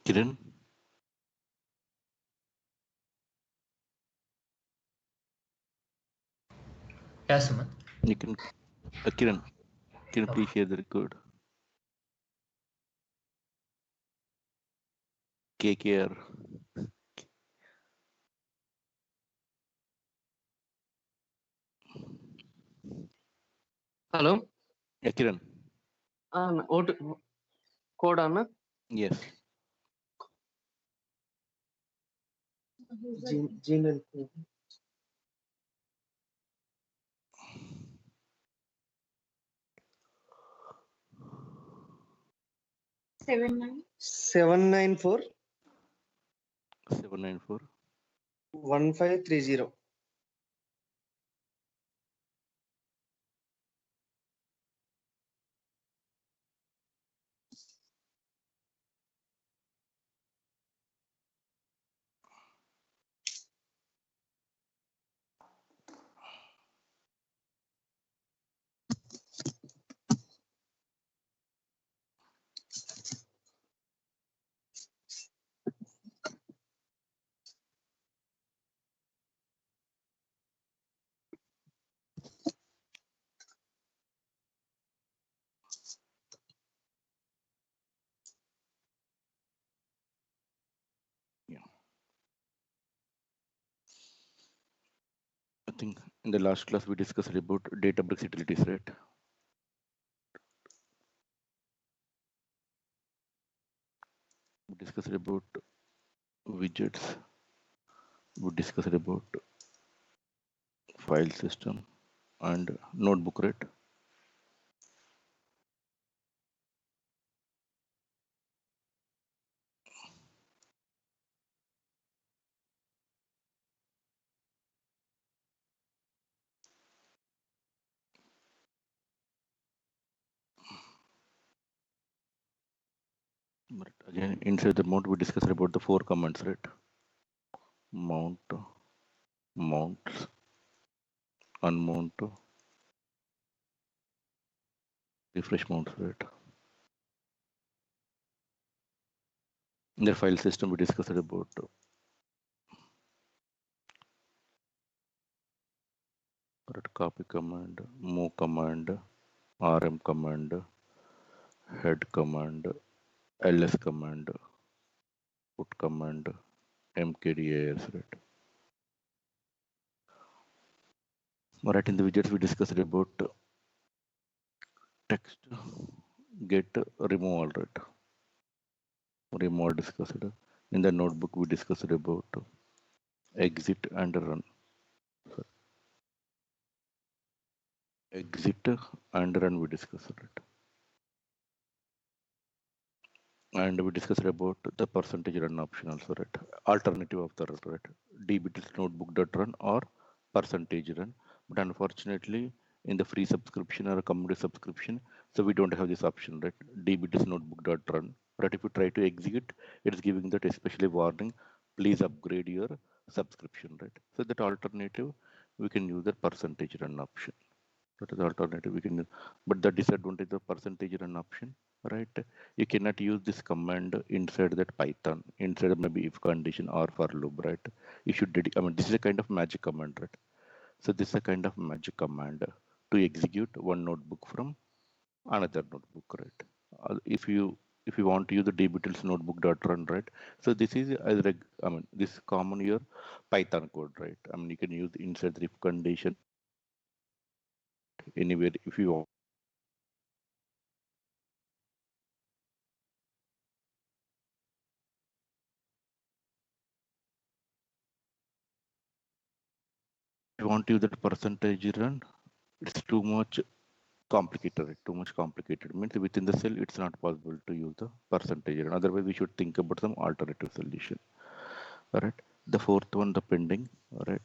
Kiran, Yes, Sumant. you can Kiran, can you please share the record? KKR. Hello. Yeah, Kiran. What code Anna? Yes. Gmail. 794 794. 1530. Yeah. I think in the last class we discussed about Databricks utilities, right? We discussed about widgets. We discussed about file system and notebook, right? But again, inside the mount, we discussed about the 4 commands, right? Mount, mounts, unmount, refresh mounts, right? In the file system, we discussed about copy command, move command, rm command, head command, ls command, put command, mkdir, right? Right, in the widgets, we discussed about text, get, remove, all right? Remove discussed. In the notebook, we discussed about exit and run. Sorry. Exit and run, we discussed it. And we discussed about the percentage run option also, right? Alternative of the run, right? dbtils notebook.run or percentage run. But unfortunately, in the free subscription or a community subscription, so we don't have this option, right? dbtils notebook.run. Right? If you try to execute, it's giving that especially warning, please upgrade your subscription, right? So that alternative, we can use the percentage run option. That is the alternative we can use. But the disadvantage of percentage run option, right? You cannot use this command inside that Python, inside maybe if condition or for loop, right? You should I mean, this is a kind of magic command, right? So this is a kind of magic command to execute one notebook from another notebook, right? If you want to use the dbtils notebook.run, right? So this is I mean, this common your Python code, right? I mean, you can use inside the if condition anywhere if you want. You want to use that percentage run, it's too much complicated, right? Too much complicated means within the cell it's not possible to use the percentage run. Otherwise we should think about some alternative solution. All right, the fourth one, the pending. All right,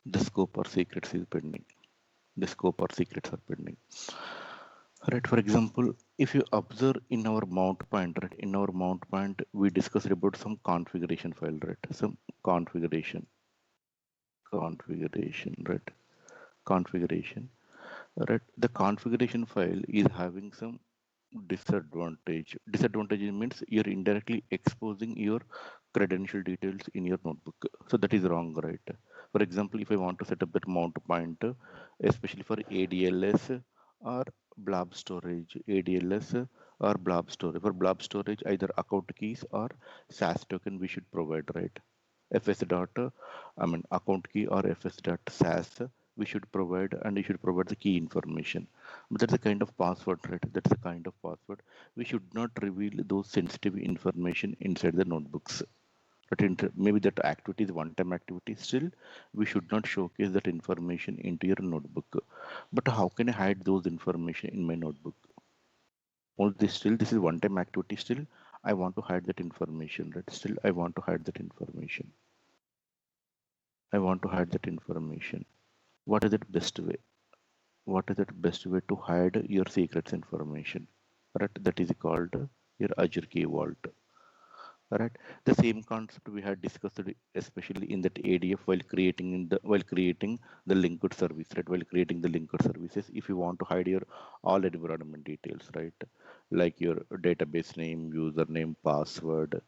the scope or secrets is pending. The scope or secrets are pending. Right, for example, if you observe in our mount point, right, in our mount point we discussed about some configuration file, right? Some configuration, right? Configuration. right? The configuration file is having some disadvantage means you're indirectly exposing your credential details in your notebook, so that is wrong, right? For example, if I want to set up that mount point, especially for ADLS or blob storage, ADLS or blob storage, for blob storage either account keys or SAS token we should provide, right? fs dot account key or fs dot sas we should provide, and you should provide the key information. But that's a kind of password, right? That's a kind of password. We should not reveal those sensitive information inside the notebooks. But maybe that activity is one-time activity. Still, we should not showcase that information into your notebook. But how can I hide those information in my notebook? All this still, this is one-time activity. Still, I want to hide that information, right? Still, I want to hide that information. I want to hide that information. What is the best way? What is the best way to hide your secrets information? Right? That is called your Azure Key Vault. Right? The same concept we had discussed, especially in that ADF while creating the linked service, right? While creating the linked services, if you want to hide your all environment details, right? Like your database name, username, password,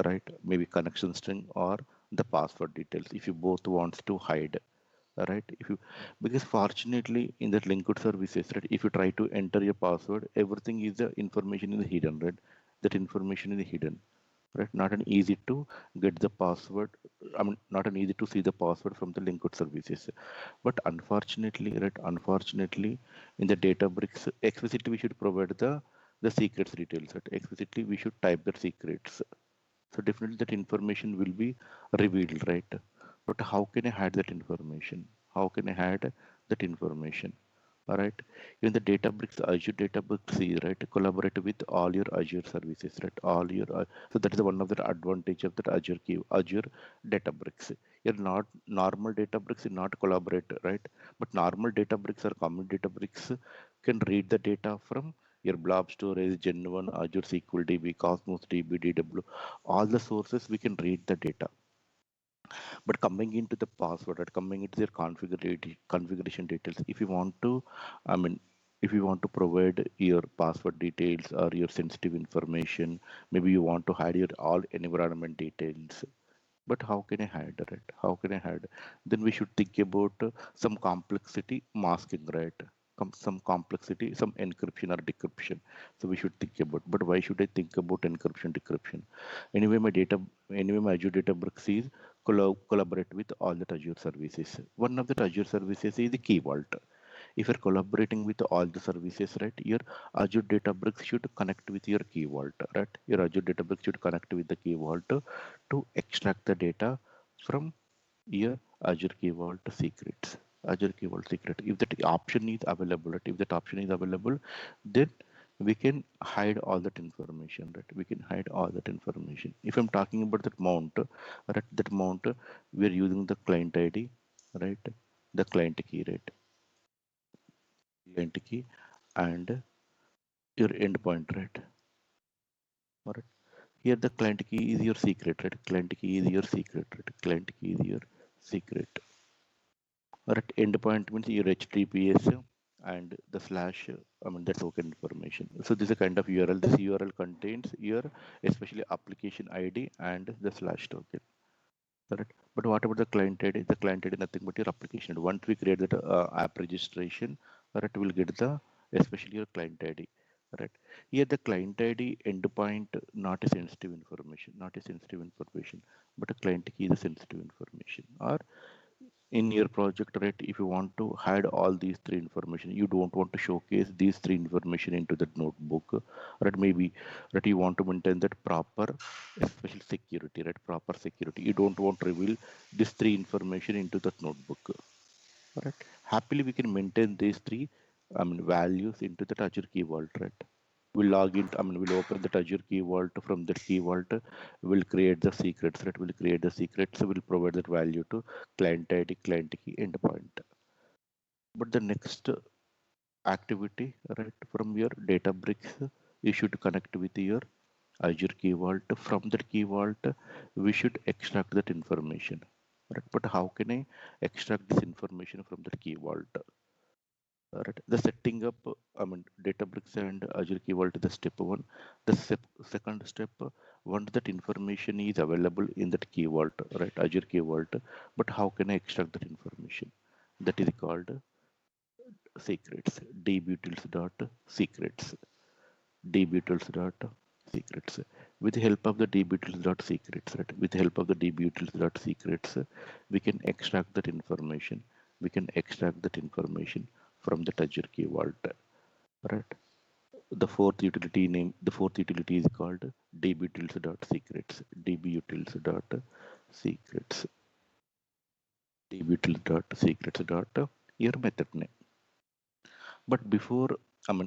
right? Maybe connection string or the password details. If you both wants to hide, right? If you, because fortunately in that linked services, right, if you try to enter your password, everything is the information is hidden, right? That information is hidden, right? Not an easy to get the password, not an easy to see the password from the linked services. But unfortunately, right, unfortunately in the Databricks explicitly we should provide the secrets details, right? Explicitly we should type the secrets, so definitely that information will be revealed, right? But how can I hide that information? How can I hide that information? All right. Even the Databricks, Azure Databricks is right. Collaborate with all your Azure services, right? All your so that is one of the advantage of that Azure key, Azure Databricks. Your not normal Databricks is not collaborate, right? But normal Databricks or common Databricks can read the data from your blob storage, Gen 1, Azure SQL DB, Cosmos DB, DW, all the sources we can read the data. But coming into the password, right, coming into their configuration details, if you want to, I mean, if you want to provide your password details or your sensitive information, maybe you want to hide your all environment details, but how can I hide it? How can I hide? Then we should think about some complexity masking, right? Some complexity, some encryption or decryption. So we should think about. But why should I think about encryption, decryption? Anyway, my Azure Databricks is collaborate with all the Azure services. One of the Azure services is the Key Vault. If you're collaborating with all the services, right, your Azure Databricks should connect with your Key Vault, right? Your Azure Databricks should connect with the Key Vault to extract the data from your Azure Key Vault secrets. Azure Key Vault secret. If that option is available, right? If that option is available, then we can hide all that information, right? We can hide all that information. If I'm talking about that mount, right? That mount, we are using the client ID, right? The client key, right? Client key and your endpoint, right? All right. Here the client key is your secret, right? Client key is your secret, right? Client key is your secret. All right. Endpoint means your HTTPS and the slash, the token information. So this is a kind of URL. This URL contains your especially application ID and the slash token. Correct. But what about the client ID? The client ID nothing but your application. Once we create that app registration, right, we'll get the especially your client ID. Right. Here the client ID endpoint not a sensitive information, not a sensitive information, but a client key is a sensitive information. Or in your project, right, if you want to hide all these three information, you don't want to showcase these three information into that notebook, right? Maybe that you want to maintain that proper special security, right? Proper security, you don't want to reveal this three information into that notebook, right? Happily we can maintain these three values into the Azure Key Vault, right? We'll log in, we'll open the Azure Key Vault. From that Key Vault, we'll create the secrets, right? We'll create the secrets, we'll provide that value to client ID, client key, endpoint. But the next activity, right, from your Databricks, you should connect with your Azure Key Vault. From that Key Vault, we should extract that information. Right? But how can I extract this information from that Key Vault? Right. The setting up, Databricks and Azure Key Vault is the step one. The second step, once that information is available in that Key Vault, right, Azure Key Vault, but how can I extract that information? That is called secrets, dbutils.secrets, dbutils.secrets. With the help of the dbutils.secrets, right, with the help of the dbutils.secrets, we can extract that information. We can extract that information from the Azure Key Vault, right? The fourth utility is called dbutils.secrets, dbutils.secrets, dbutils.secrets. Your method name. But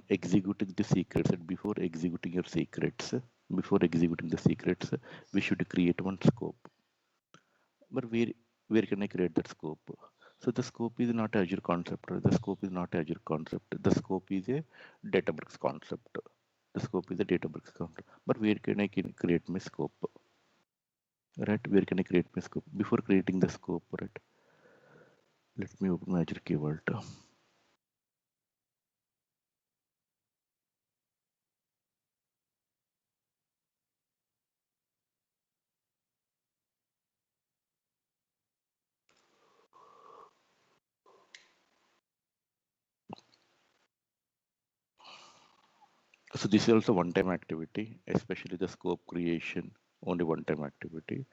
executing the secrets, and before executing the secrets, we should create one scope. But where can I create that scope? So the scope is not Azure concept. The scope is not Azure concept. The scope is a Databricks concept. The scope is a Databricks concept. But where can I create my scope? Right? Where can I create my scope? Before creating the scope, right? Let me open my Azure Key Vault. So this is also one-time activity, especially the scope creation, only one-time activity.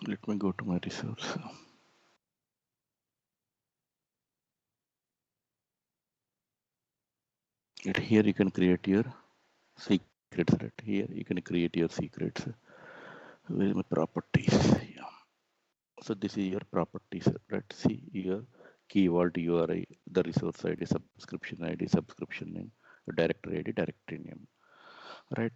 Let me go to my resource. Here you can create your secrets, right? Here you can create your secrets. Where is my properties? Yeah. So this is your properties, right? See your key vault URI, the resource ID, subscription name, directory ID, directory name, right?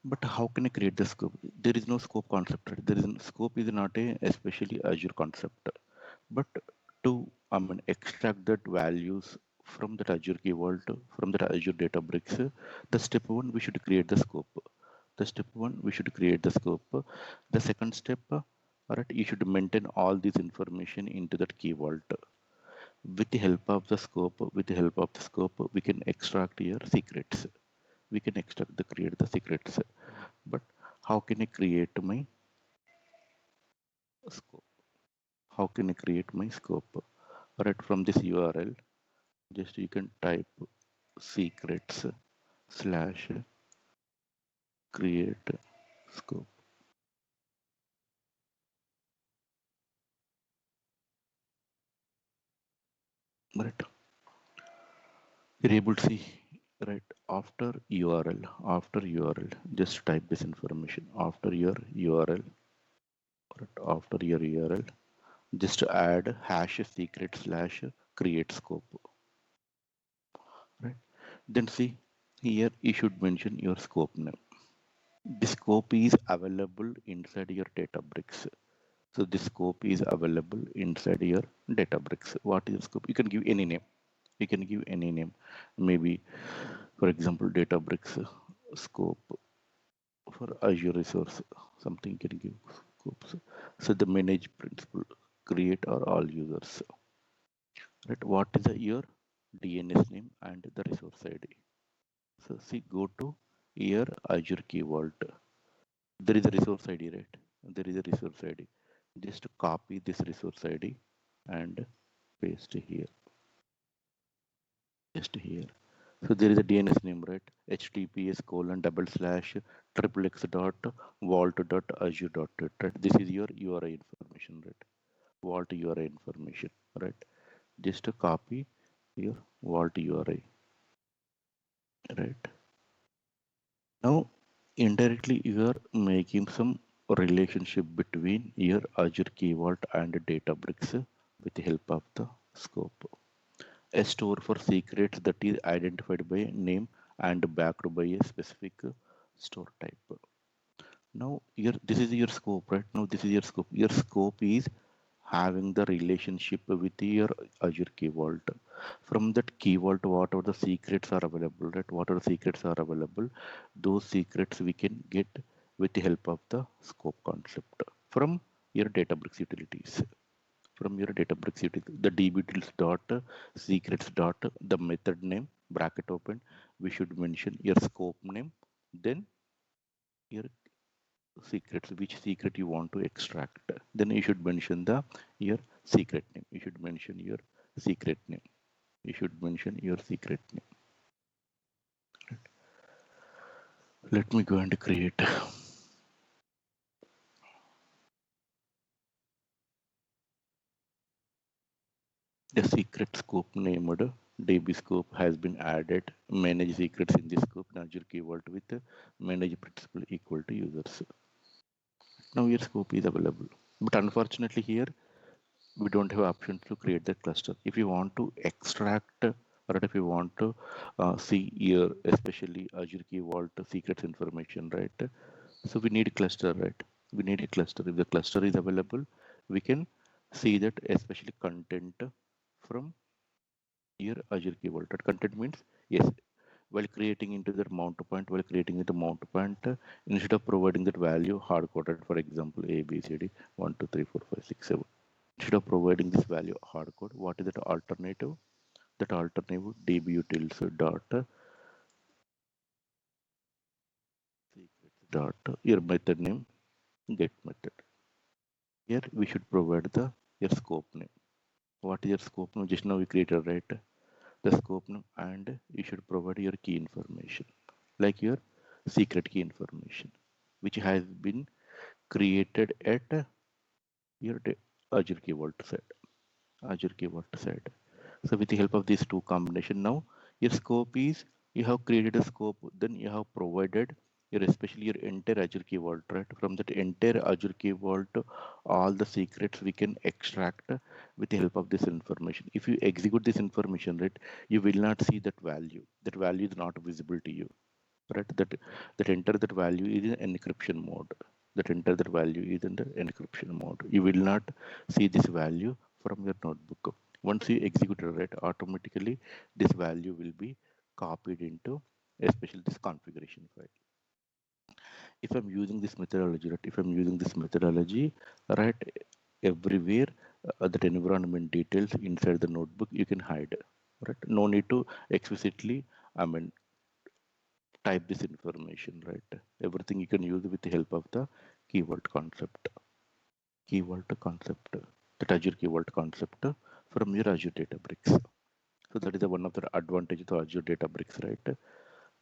But how can I create the scope? There is no scope concept, right? There is scope is not a especially Azure concept, but to extract that values from that Azure Key Vault, from that Azure Databricks, the step one we should create the scope. The step one we should create the scope. The second step, all right, you should maintain all this information into that Key Vault. With the help of the scope, we can extract your secrets. We can extract the create the secrets. But how can I create my scope? How can I create my scope? Right from this URL, just you can type secrets, slash create scope. Right. You're able to see, right, after URL, just type this information after your URL, right, after your URL, just add hash secret slash create scope, right? Then see here you should mention your scope name. The scope is available inside your Databricks. So the scope is available inside your Databricks. What is the scope? You can give any name. You can give any name. Maybe, for example, Databricks scope for Azure resource. Something you can give scopes. So the manage principle, create or all users. Right? What is your DNS name and the resource ID? So see, go to here Azure Key Vault. There is a resource ID, right? There is a resource ID. Just copy this resource ID and paste here. Just here. So there is a DNS name, right? HTTPS colon double slash triple x dot vault dot azure dot it, right? This is your URI information, right? Vault URI information, right? Just copy your vault URI, right? Now, indirectly, you are making some relationship between your Azure Key Vault and Databricks with the help of the scope. A store for secrets that is identified by name and backed by a specific store type. Now, this is your scope, right? Now, this is your scope. Your scope is having the relationship with your Azure Key Vault. From that Key Vault, whatever the secrets are available, right? Whatever secrets are available, those secrets we can get with the help of the scope concept from your Databricks utilities. From your Databricks utility, the dbtools dot secrets dot the method name bracket open. We should mention your scope name, then your secrets, which secret you want to extract. Then you should mention the your secret name. You should mention your secret name. You should mention your secret name. Let me go and create the secret scope named DB scope has been added. Manage secrets in this scope in Azure Key Vault with manage principal equal to users. Now your scope is available, but unfortunately here we don't have option to create the cluster. If you want to extract, or if you want to see here, especially Azure Key Vault secrets information, right? So we need a cluster, right? We need a cluster. If the cluster is available, we can see that especially content from here Azure Key Vault. That content means yes, while creating into that mount point, instead of providing that value hard coded, for example, A, B, C, D, 1, 2, 3, 4, 5, 6, 7. Instead of providing this value hard code, what is that alternative? That alternative dbutils dot secrets dot your method name get method. Here we should provide the your scope name. What is your scope name? Just now we created, right? The scope name, and you should provide your key information, like your secret key information, which has been created at your Azure Key Vault side. Azure Key Vault side. So with the help of these two combination, now your scope is you have created a scope, then you have provided your especially your entire Azure Key Vault, right? From that entire Azure Key Vault, all the secrets we can extract with the help of this information. If you execute this information, right, you will not see that value. That value is not visible to you, right? That enter that value is in encryption mode. That enter that value is in the encryption mode. You will not see this value from your notebook. Once you execute it, right, automatically this value will be copied into especially this configuration file. If I'm using this methodology, right, if I'm using this methodology, right, everywhere that environment details inside the notebook you can hide, right? No need to explicitly, I mean, type this information, right? Everything you can use with the help of the keyword concept, keyword concept, the Azure keyword concept from your Azure Databricks. So that is the one of the advantages of Azure Databricks, right?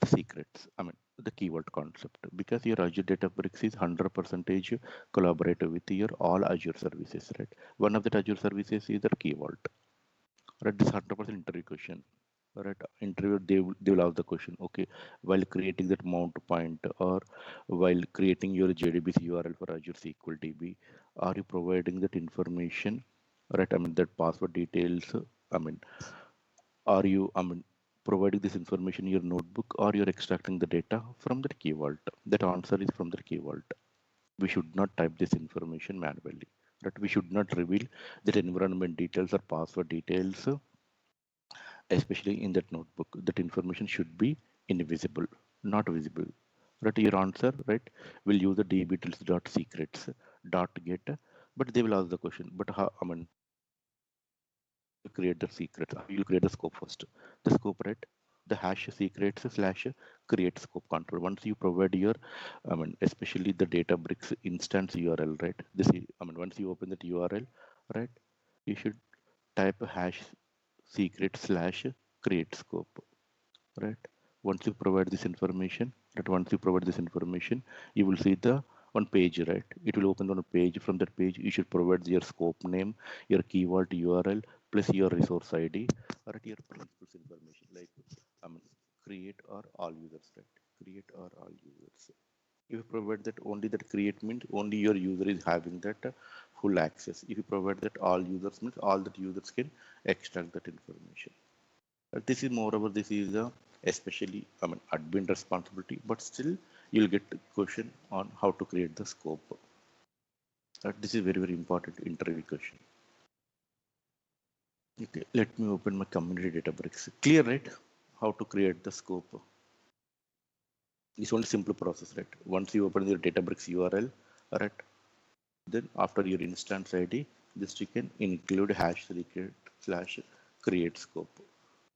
the secrets. I mean, the keyword concept, because your Azure Databricks is 100% collaborative with your all Azure services, right? One of the Azure services is the keyword, right? This 100% interview question, right? Interview, they will ask the question, okay, while creating that mount point, or while creating your JDBC URL for Azure SQL DB, are you providing that information, right? I mean, that password details. I mean, are you, I mean, providing this information in your notebook, or you're extracting the data from that key vault? That answer is from the key vault. We should not type this information manually. Right? We should not reveal that environment details or password details, especially in that notebook. That information should be invisible, not visible. Right? Your answer, right, will use the dbdetails dot secrets dot get, but they will ask the question, but how, I mean, how you create the secrets, how you create the scope first. The scope, right? The hash secrets slash create scope control. Once you provide your, I mean, especially the Databricks instance URL, right? This is, I mean, once you open that URL, right, you should type a hash secret slash create scope, right? Once you provide this information, once you provide this information, you will see the one page, right? It will open on a page. From that page, you should provide your scope name, your keyword URL, plus your resource ID, or your principals information, like, I mean, create or all users, right? Create or all users. If you provide that, only that create means only your user is having that full access. If you provide that all users means all that users can extract that information. This is moreover, this is a especially, I mean, admin responsibility, but still you'll get a question on how to create the scope. This is very, very important interview question. Okay, let me open my community Databricks. Clear, right? How to create the scope. It's only simple process, right? Once you open your Databricks URL, right? Then after your instance ID, just you can include hash secret slash create scope.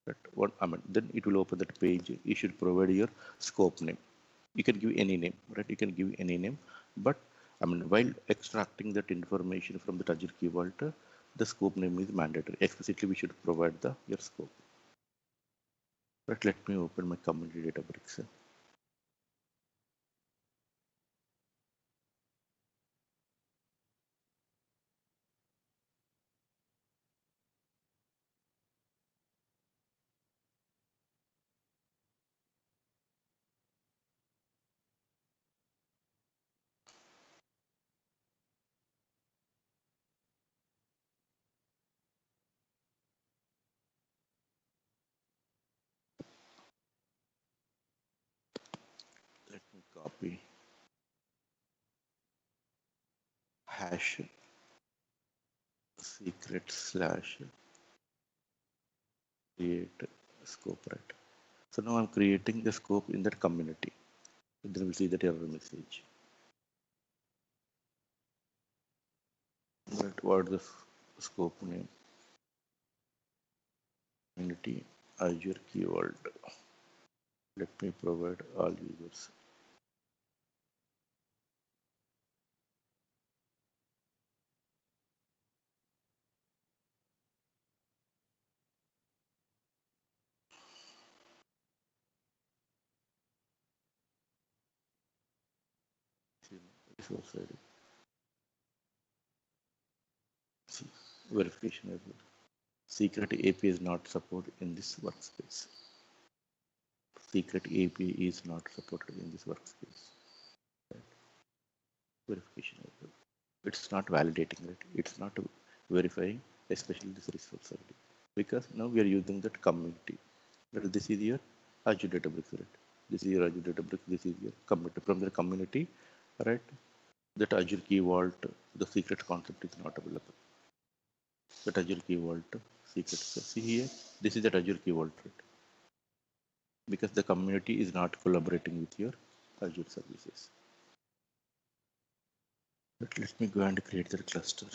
Right? What, I mean, then it will open that page. You should provide your scope name. You can give any name, right? You can give any name, but I mean, while extracting that information from the Azure Key Vault, the scope name is mandatory. Explicitly, we should provide the your scope. Right? Let me open my community Databricks. Let me copy hash secret slash create scope, right? So now I'm creating the scope in that community. Then we'll see that error message. Right? What is the scope name? Community Azure keyword. Let me provide all users. Resource ID. See, verification as well. Secret API is not supported in this workspace. Secret API is not supported in this workspace. Verification as well. It's not validating, right? It's not verifying, especially this resource ID. Because now we are using that community. Right? This is your Azure Databricks, right? This is your Azure Databricks. This is your community. From the community, right? That Azure Key Vault, the secret concept is not available. That Azure Key Vault secret. So see here, this is that Azure Key Vault, right? Because the community is not collaborating with your Azure services. But let me go and create the cluster.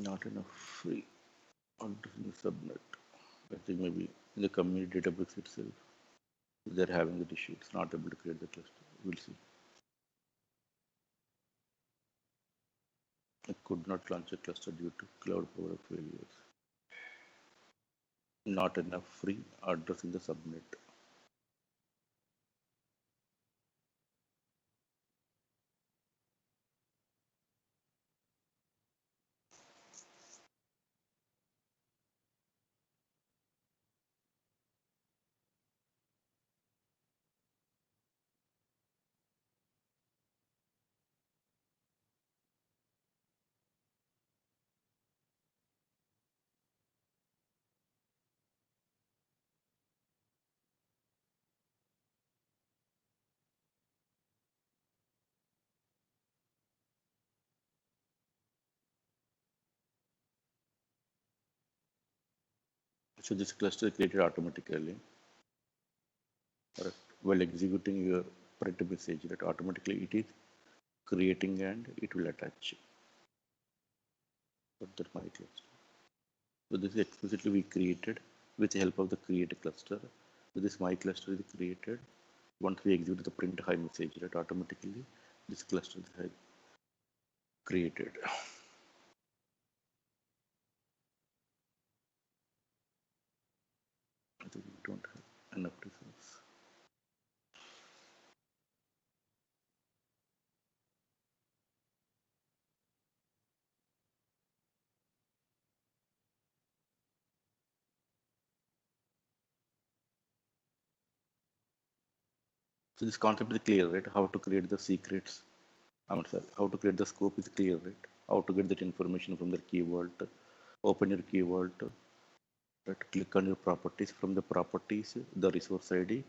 Not enough free address in the subnet. I think maybe in the community database itself, they're having the issue. It's not able to create the cluster. We'll see. It could not launch a cluster due to cloud provider failures. Not enough free address in the subnet. So this cluster is created automatically. Correct. While executing your print message, that automatically it is creating and it will attach. But that my cluster. So this is explicitly we created with the help of the create cluster. So this my cluster is created. Once we execute the print high message, that automatically this cluster is created. I think we don't have enough resource. So this concept is clear, right? How to create the secrets. I'm sorry, how to create the scope is clear, right? How to get that information from the key vault. Open your key vault. Right? Click on your properties. From the properties, the resource ID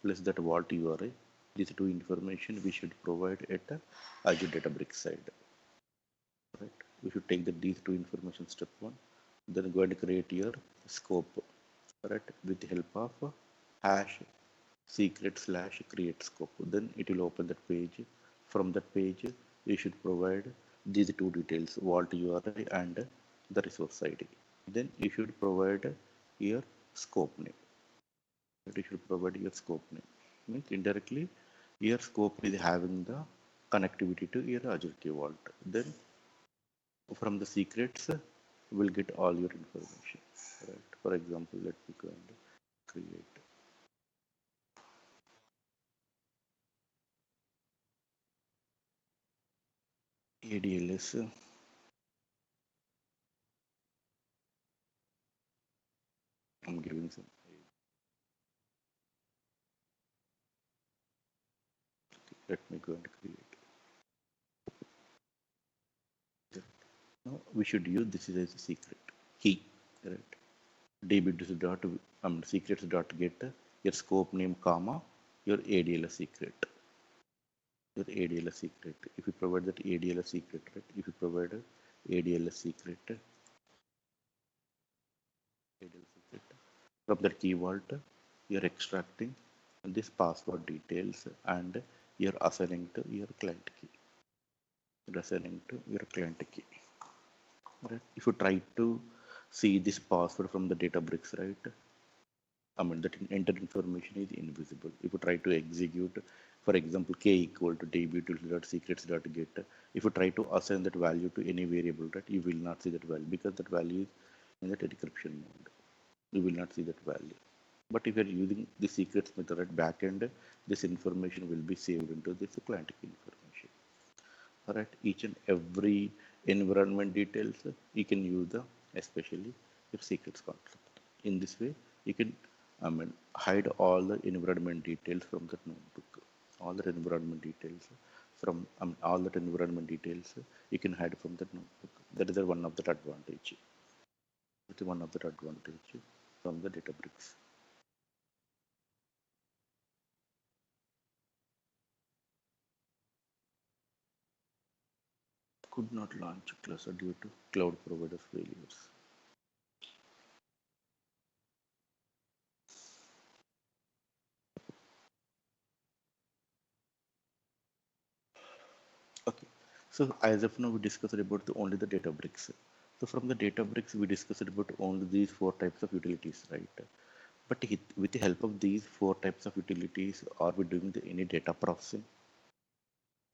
plus that vault URI. These two information we should provide at Azure Databricks side. Right? We should take these two information step one. Then go and create your scope. Right? With the help of hash secret slash create scope. Then it will open that page. From that page, you should provide these two details, vault URI and the resource ID. Then you should provide your scope name. That you should provide your scope name. Means indirectly, your scope is having the connectivity to your Azure Key Vault. Then from the secrets, we'll get all your information. Right. For example, let me go and create ADLS. I'm giving some. Let me go and create. Now we should use this is as a secret key, right? dbds dot secrets dot get your scope name comma your ADLS secret. Your ADLS secret. If you provide that ADLS secret, right? If you provide a ADLS secret, ADLS secret from that key vault, you're extracting this password details and you're assigning to your client key. You're assigning to your client key. Right? If you try to see this password from the Databricks, right? That entered information is invisible. If you try to execute, for example, k equal to db.secrets.get, if you try to assign that value to any variable, right, you will not see that value because that value is in that decryption mode. You will not see that value. But if you are using the secrets method at backend, this information will be saved into this client key information. All right, each and every environment details you can use the especially your secrets concept. In this way, you can hide all the environment details from that notebook. All the environment details from all that environment details you can hide from that notebook. That is the one of the advantage. That is one of the advantage from the Databricks. Could not launch cluster due to cloud provider failures. Okay. So as of now, we discussed about only the Databricks. So from the Databricks, we discussed about only these four types of utilities, right? But with the help of these four types of utilities, are we doing any data processing?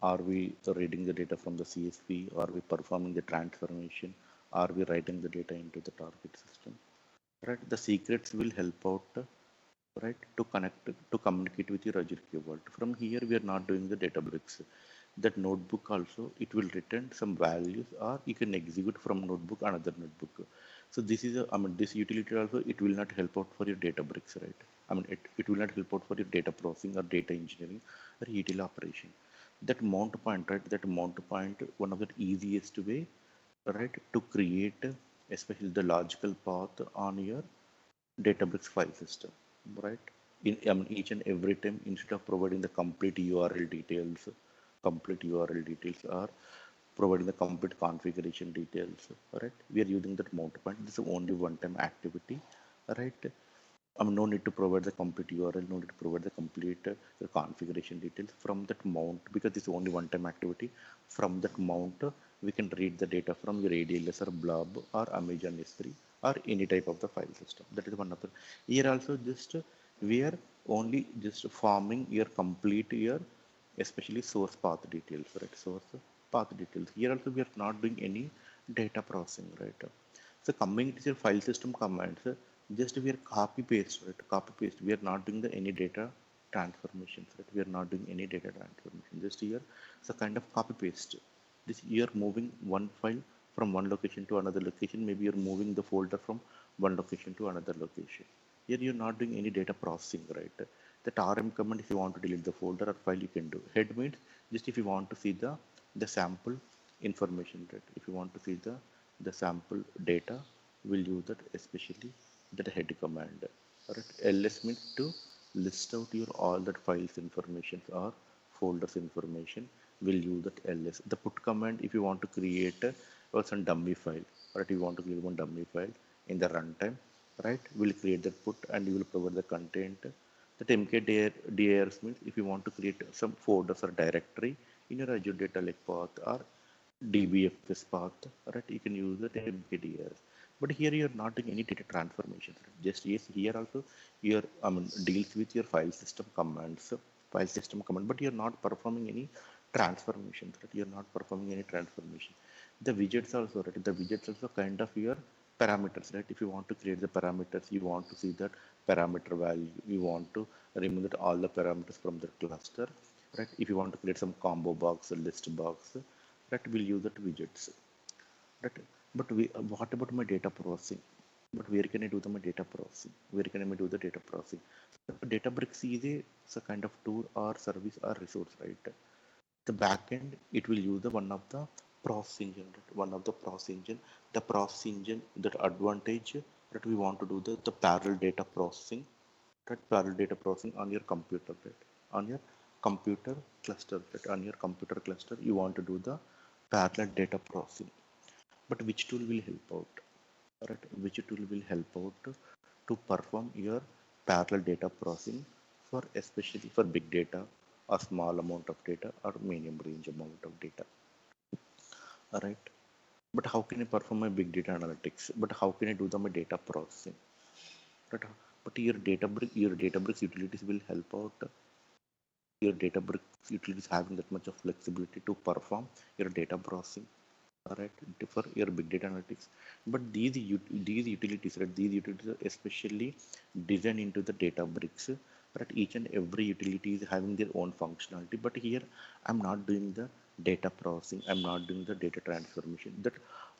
Are we reading the data from the CSV? Are we performing the transformation? Are we writing the data into the target system? Right? The secrets will help out, right, to connect, to communicate with your Azure Key Vault. From here, we are not doing the Databricks. That notebook also, it will return some values, or you can execute from notebook another notebook. So this is a, I mean, this utility also, it will not help out for your Databricks, right? I mean, it will not help out for your data processing or data engineering or ETL operation. That mount point, right? That mount point, one of the easiest way, right, to create, especially the logical path on your Databricks file system, right? I mean, each and every time, instead of providing the complete URL details are providing the complete configuration details, right? We are using that mount point. This is only one-time activity, right? No need to provide the complete URL, no need to provide the complete configuration details from that mount, because it's only one-time activity. From that mount, we can read the data from your ADLS or Blob or Amazon S3 or any type of the file system. That is one of the. Here also just we are only just forming your complete your especially source path details, right? Source path details. Here also we are not doing any data processing, right? So coming to your file system commands, just we are copy paste, right? Copy paste. We are not doing the any data transformations, right? We are not doing any data transformation. Just here, it's a kind of copy paste. This you're moving one file from one location to another location. Maybe you're moving the folder from one location to another location. Here you're not doing any data processing, right? That RM command, if you want to delete the folder or file, you can do. Head means just if you want to see the sample information, right? If you want to see the sample data, we'll use that, especially that head command. Right? LS means to list out your all that files information or folders information. We'll use that LS. The put command, if you want to create some dummy file, right? You want to create one dummy file in the runtime, right? We'll create that put and you will provide the content. That mkdirs means if you want to create some folders or directory in your Azure Data Lake path or DBFS path, right? You can use that mkdirs. But here you are not doing any data transformation. Right? Just yes, here also your deals with your file system command, but you're not performing any transformations. Right? You're not performing any transformation. The widgets also, right? The widgets also kind of your parameters, right? If you want to create the parameters, you want to see that parameter value, you want to remove that all the parameters from the cluster, right? If you want to create some combo box, a list box, right? We'll use that widgets, right? But what about my data processing? But where can I do my data processing? Where can I do the data processing? So Databricks is a kind of tool or service or resource, right? The backend, it will use the one of the process engine, right? One of the process engine. The process engine, that advantage that we want to do the parallel data processing, right? Parallel data processing on your computer, right? On your computer cluster, right? On your computer cluster, you want to do the parallel data processing. But which tool will help out, right? Which tool will help out to perform your parallel data processing for, especially for big data, a small amount of data or medium range amount of data, all right? But how can I perform my big data analytics? But how can I do my data processing, right? But your Databricks utilities will help out. Your Databricks utilities having that much of flexibility to perform your data processing, all right, for your big data analytics. But these utilities, right? These utilities are especially designed into the Databricks, right? Each and every utility is having their own functionality. But here, I'm not doing the data processing. I'm not doing the data transformation. That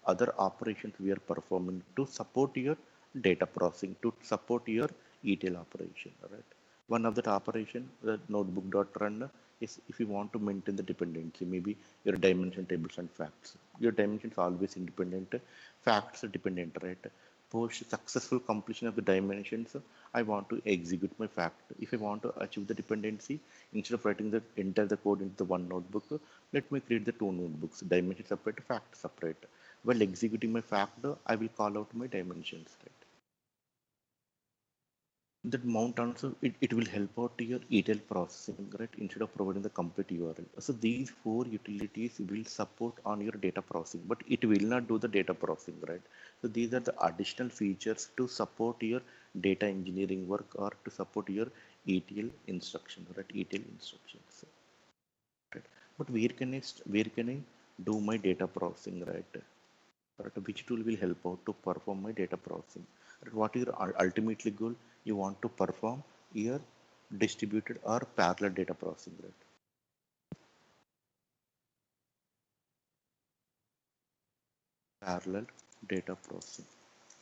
other operations we are performing to support your data processing, to support your ETL operation, all right? One of that operation, the notebook.run, is if you want to maintain the dependency, maybe your dimension tables and facts. Your dimensions are always independent, facts are dependent, right? Post successful completion of the dimensions, I want to execute my fact. If I want to achieve the dependency, instead of writing the enter the code into the one notebook, let me create the two notebooks, dimension separate, fact separate. While executing my fact, I will call out my dimensions, right? That mount also it will help out to your ETL processing, right? Instead of providing the complete URL. So these four utilities will support on your data processing, but it will not do the data processing, right? So these are the additional features to support your data engineering work or to support your ETL instruction, right? ETL instructions, right? But where can I do my data processing, right? Right, which tool will help out to perform my data processing? Right, what is your ultimately goal? You want to perform your distributed or parallel data processing, right? Parallel data processing,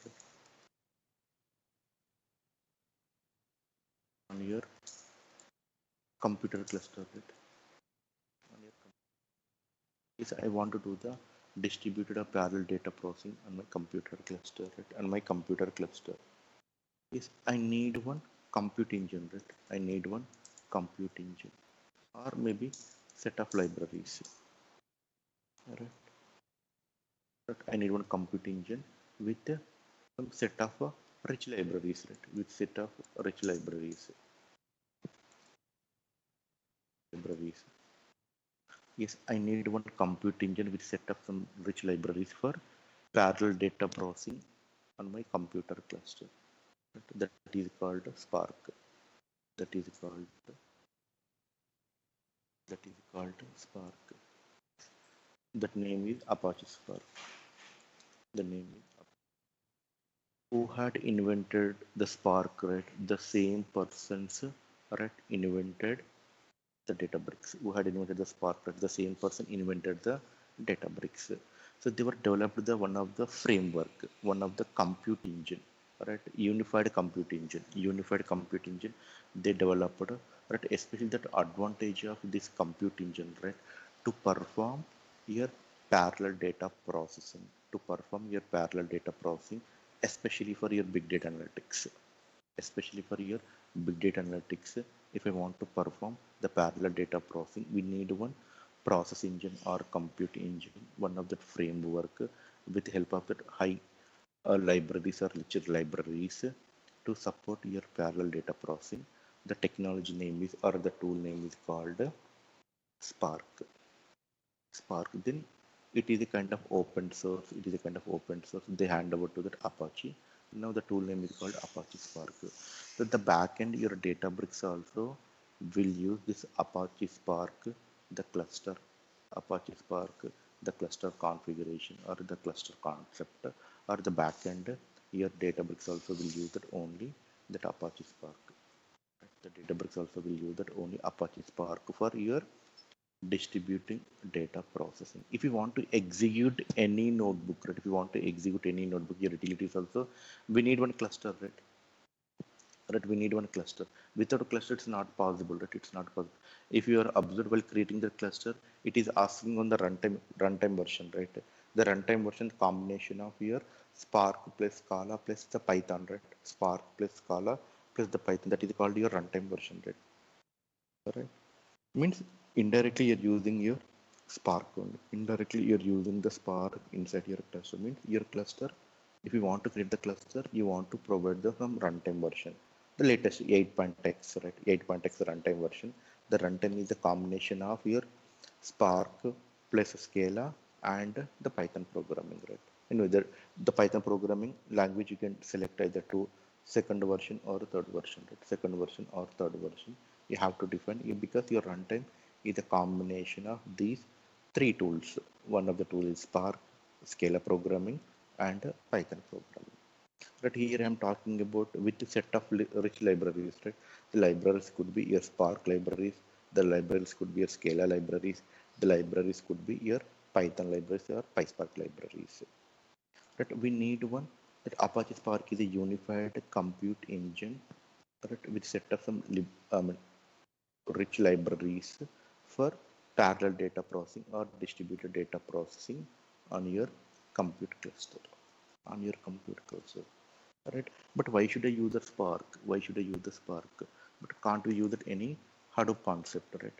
right? On your computer cluster, right? On your yes, I want to do the distributed or parallel data processing on my computer cluster, right? On my computer cluster. Yes, I need one compute engine, right? I need one compute engine or maybe set of libraries, right? But I need one compute engine with some set of rich libraries, right? With set of rich libraries. Yes, I need one compute engine with set of some rich libraries for parallel data processing on my computer cluster. Right? That is called Spark. That is called that is called Spark. That name is Apache Spark. The name is who had invented the Spark, right? The same persons, right, invented the Databricks. Who had invented the Spark, right? The same person invented the Databricks. So they were developed the one of the framework, one of the compute engine, right? Unified compute engine. They developed, right? Especially that advantage of this compute engine, right? To perform your parallel data processing, to perform your parallel data processing, especially for your big data analytics, especially for your big data analytics. If I want to perform the parallel data processing, we need one process engine or compute engine, one of that framework with help of that high libraries or richer libraries to support your parallel data processing. The technology name is or the tool name is called Spark. Spark. Then it is a kind of open source. It is a kind of open source. They hand over to that Apache. Now the tool name is called Apache Spark. So the backend, your Databricks also will use this Apache Spark, the cluster, Apache Spark, the cluster configuration or the cluster concept, or the backend. Your Databricks also will use that only that Apache Spark. Right? The Databricks also will use that only Apache Spark for your distributing data processing. If you want to execute any notebook, right? If you want to execute any notebook, your utilities also, we need one cluster, right? Right, we need one cluster. Without a cluster, it's not possible, right? It's not possible. If you are observed while creating the cluster, it is asking on the runtime version, right? The runtime version combination of your Spark plus Scala plus the Python, right? Spark plus Scala plus the Python. That is called your runtime version, right? Means indirectly you're using your Spark only. Indirectly you're using the Spark inside your cluster. Means your cluster, if you want to create the cluster, you want to provide the some runtime version. The latest 8.x, right? 8.x runtime version. The runtime is a combination of your Spark plus Scala and the Python programming, right? And whether the Python programming language you can select either to second version or third version, right? Second version or third version. You have to define it because your runtime is a combination of these three tools. One of the tools is Spark, Scala programming, and Python programming. But here I am talking about with a set of rich libraries, right? The libraries could be your Spark libraries, the libraries could be your Scala libraries, the libraries could be your Python libraries or PySpark libraries. Right? We need one that Apache Spark is a unified compute engine, right, with set of some rich libraries for parallel data processing or distributed data processing on your compute cluster. On your compute cluster, right? But why should I use the Spark? Why should I use the Spark? But can't we use it any Hadoop concept, right?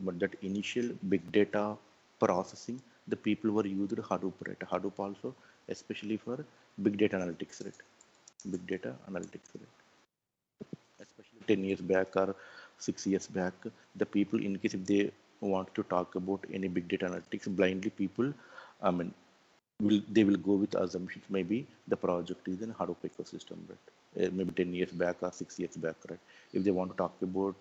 But that initial big data processing, the people were used Hadoop, right? Hadoop also, especially for big data analytics, right? Big data analytics, right? 10 years back or 6 years back, the people, in case if they want to talk about any big data analytics blindly, people, I mean, they will go with assumptions. Maybe the project is in Hadoop ecosystem, right? Maybe 10 years back or 6 years back, right? If they want to talk about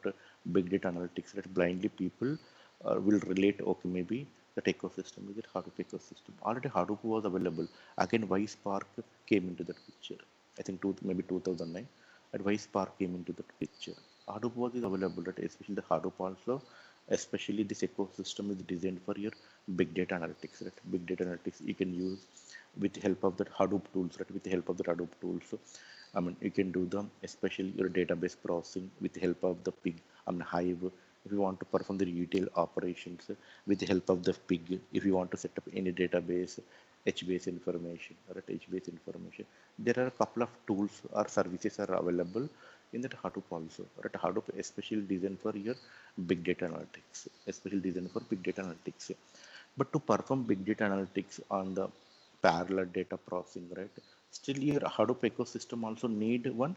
big data analytics, right, blindly people will relate, okay, maybe that ecosystem is a Hadoop ecosystem. Already Hadoop was available. Again, why Spark came into that picture? I think maybe 2009. And why Spark came into that picture? Hadoop was is available, right? Especially the Hadoop also, especially this ecosystem is designed for your big data analytics, right? Big data analytics you can use with the help of that Hadoop tools, right? With the help of the Hadoop tools, I mean, you can do them, especially your database processing with the help of the pig, I mean, Hive. If you want to perform the retail operations with the help of the pig, if you want to set up any database, HBase information, right? HBase information. There are a couple of tools or services are available in that Hadoop also, right? Hadoop especially designed for your big data analytics, especially designed for big data analytics. But to perform big data analytics on the parallel data processing, right? Still your Hadoop ecosystem also need one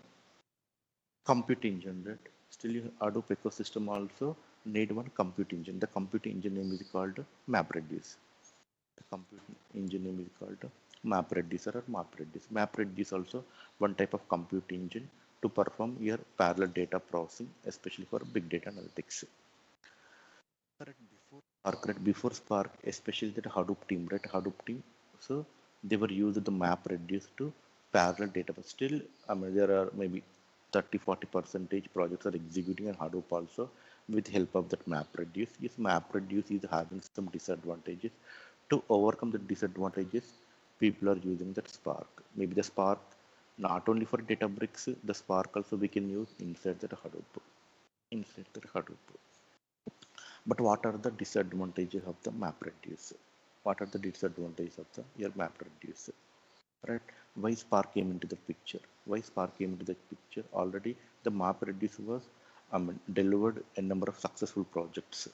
compute engine, right? Still your Hadoop ecosystem also need one compute engine. The compute engine name is called MapReduce. The compute engine name is called MapReduce or MapReduce. MapReduce also one type of compute engine to perform your parallel data processing, especially for big data analytics. Correct. Before Spark, especially that Hadoop team, right? Hadoop team. So they were used the map reduced to parallel data. But still, I mean, there are maybe 30-40% projects are executing on Hadoop also with help of that map reduce. Yes, map reduce is having some disadvantages. To overcome the disadvantages, people are using that Spark. Maybe the Spark not only for Databricks, the Spark also we can use inside the Hadoop. Inside the Hadoop. But what are the disadvantages of the map reduce? What are the disadvantages of the your map reduce? Right? Why Spark came into the picture? Why Spark came into the picture? Already the map reduce was delivered a number of successful projects.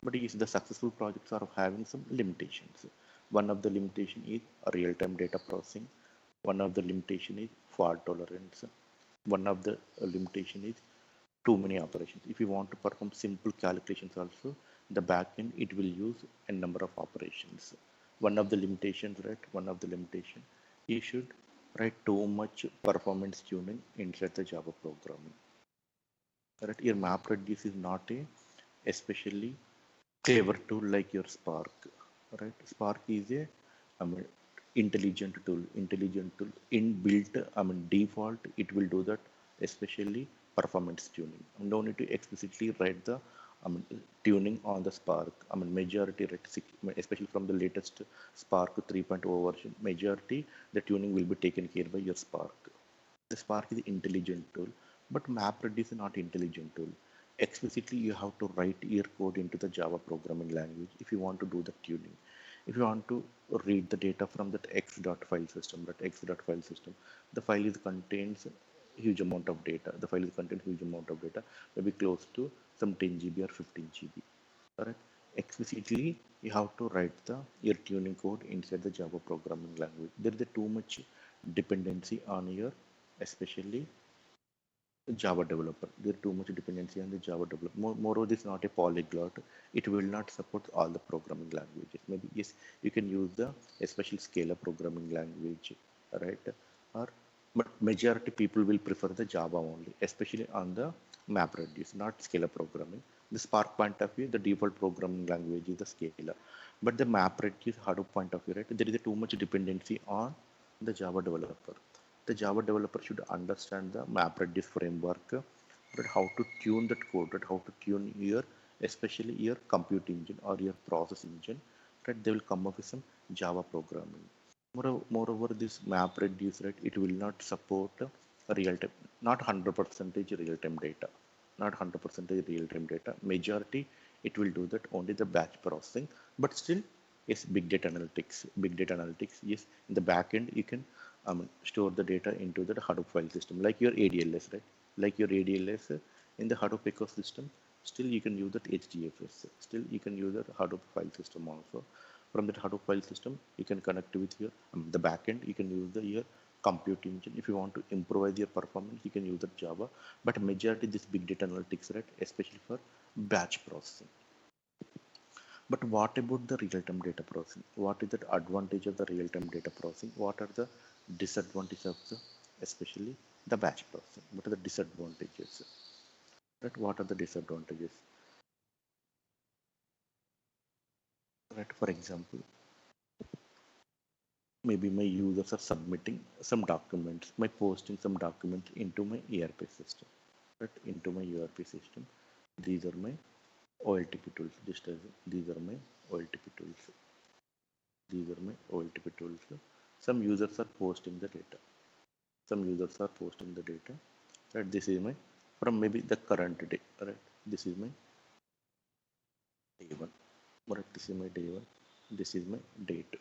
But yes, the successful projects are having some limitations. One of the limitation is real-time data processing. One of the limitation is fault tolerance. One of the limitation is too many operations. If you want to perform simple calculations also, the backend it will use a number of operations. One of the limitations, right? One of the limitation, you should write too much performance tuning inside the Java programming. Right? Your MapReduce is not a especially clever tool like your Spark. Right? Spark is a I mean, intelligent tool. Intelligent tool inbuilt. I mean default. It will do that, especially performance tuning. No need to explicitly write the I mean tuning on the Spark. I mean majority, especially from the latest Spark 3.0 version, majority the tuning will be taken care by your Spark. The Spark is intelligent tool, but MapReduce is not intelligent tool. Explicitly, you have to write your code into the Java programming language if you want to do the tuning. If you want to read the data from that x.file system, the file is contains huge amount of data. The file is contains huge amount of data, maybe close to some 10 GB or 15 GB. Correct? Explicitly, you have to write the your tuning code inside the Java programming language. There is a too much dependency on your especially Java developer. There too much dependency on the Java developer. Moreover, this is not a polyglot. It will not support all the programming languages. Maybe yes, you can use the especially Scala programming language, right? Or but majority people will prefer the Java only, especially on the MapReduce, not Scala programming. The Spark point of view, the default programming language is the Scala, but the MapReduce Hadoop point of view, right? There is a too much dependency on the Java developer. The Java developer should understand the MapReduce framework, but how to tune that code, right? How to tune your, especially your compute engine or your process engine, right? They will come up with some Java programming. Moreover, this MapReduce, right? It will not support real time, not 100% real time data, not 100% real time data. Majority, it will do that only the batch processing, but still, yes, big data analytics. Big data analytics, yes, in the back end, you can store the data into the Hadoop file system, like your ADLS, right? Like your ADLS in the Hadoop ecosystem, still you can use that HDFS. Still you can use the Hadoop file system also. From that Hadoop file system, you can connect with your the backend. You can use the your compute engine. If you want to improve your performance, you can use the Java. But majority this big data analytics, right? Especially for batch processing. But what about the real-time data processing? What is the advantage of the real-time data processing? What are the disadvantages of the, especially the batch processing? What are the disadvantages? Right? What are the disadvantages? Right? For example, maybe my users are submitting some documents, my posting some documents into my ERP system, right? Into my ERP system. These are my OLTP tools. Just as these are my OLTP tools. These are my OLTP tools. Some users are posting the data. Some users are posting the data. Right? This is my from maybe the current day. Right? This is my day one. Right? This is my day one. This is my date.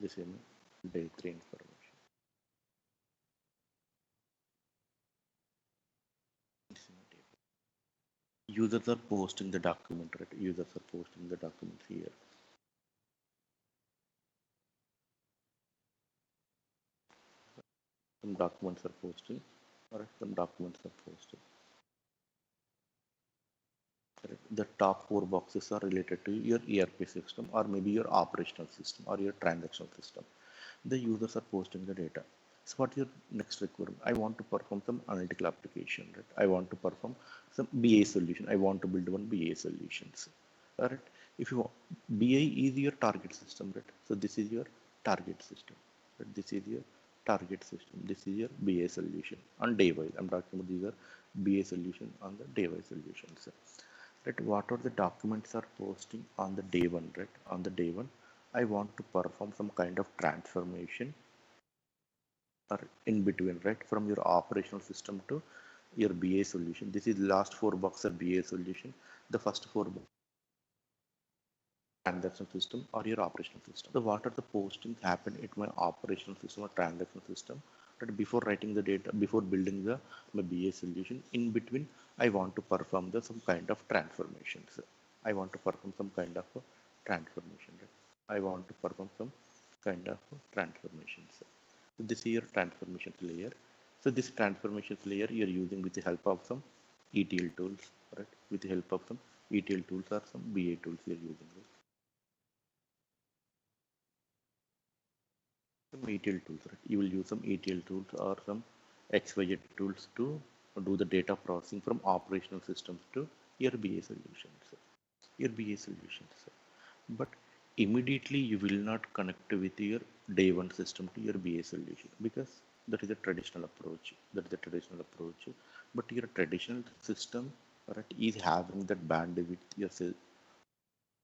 This is my day three information. This is my day. Users are posting the document. Right? Users are posting the document here. Some documents are posting. Alright, some documents are posted. Correct. The top four boxes are related to your ERP system or maybe your operational system or your transactional system. The users are posting the data. So what your next requirement? I want to perform some analytical application, right? I want to perform some BA solution. I want to build one BA solutions. Alright. If you want, BI is your target system, right? So this is your target system. Right? This is your target system. This is your BA solution on day wise. I'm talking about these are BA solution on the day wise solutions. Right? What are the documents are posting on the day one, right? On the day one, I want to perform some kind of transformation or in between, right? From your operational system to your BA solution. This is last four box of BA solution. The first four transaction system or your operational system. So what are the postings happen in my operational system or transaction system? But before writing the data, before building the my BA solution, in between, I want to perform the some kind of transformations. I want to perform some kind of transformation. Right? I want to perform some kind of transformations. So this is your transformation layer. So this transformation layer you're using with the help of some ETL tools, right? With the help of some ETL tools or some BA tools you're using. Right? Some ETL tools, right? You will use some ETL tools or some XYZ tools to do the data processing from operational systems to your BA solutions. Your BA solutions. But immediately you will not connect with your day one system to your BA solution because that is a traditional approach. That is a traditional approach. But your traditional system, right, is having that bandwidth. Yes,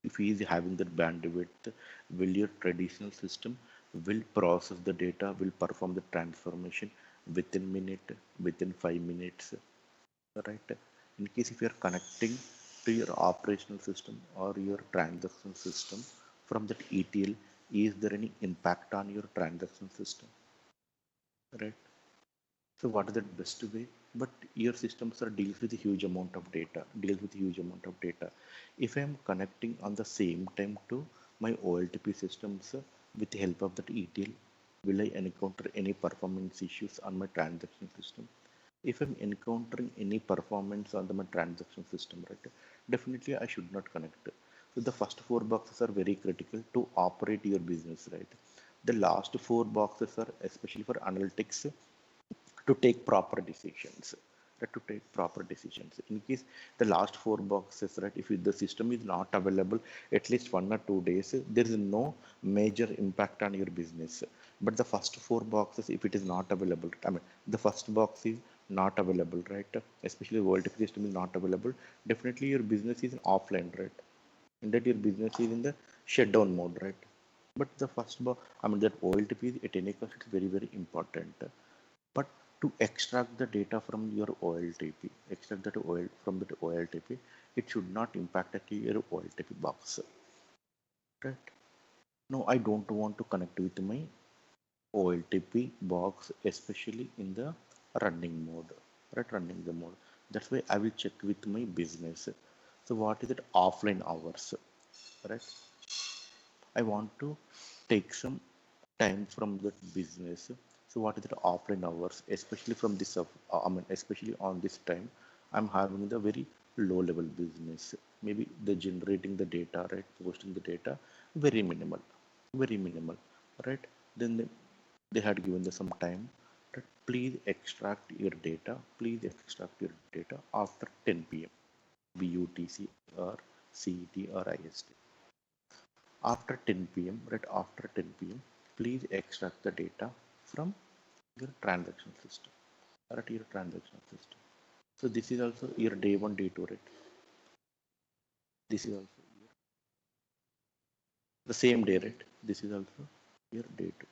if he is having that bandwidth, will your traditional system will process the data, will perform the transformation within minute, within 5 minutes, right? In case if you are connecting to your operational system or your transaction system from that ETL, is there any impact on your transaction system, right? So what is the best way? But your systems are deals with a huge amount of data, deals with a huge amount of data. If I am connecting on the same time to my OLTP systems with the help of that ETL, will I encounter any performance issues on my transaction system? If I'm encountering any performance on my transaction system, right, definitely I should not connect. So the first four boxes are very critical to operate your business, right? The last four boxes are especially for analytics to take proper decisions, right? To take proper decisions in case the last four boxes, right? If the system is not available at least 1 or 2 days, there is no major impact on your business. But the first four boxes, if it is not available, I mean the first box is not available, right? Especially world system is not available, definitely your business is offline, right? And that your business is in the shutdown mode, right? But the first box, I mean that OLTP at any cost is very very important. But to extract the data from your OLTP, extract that oil from that OLTP, it should not impact at your OLTP box, right? No, I don't want to connect with my OLTP box, especially in the running mode, right? Running the mode. That's why I will check with my business. So what is it? Offline hours, right? I want to take some time from that business. So what is the offline hours, especially from this, especially on this time, I'm having the very low level business. Maybe the generating the data, right? Posting the data, very minimal, right? Then they had given the some time that please extract your data, please extract your data after 10 p.m. BUTC or CET or IST. After 10 p.m., right after 10 p.m., please extract the data from your transaction system, right? Your transaction system. So this is also your day one, day two, right? This is also the same day, right? This is also your day two.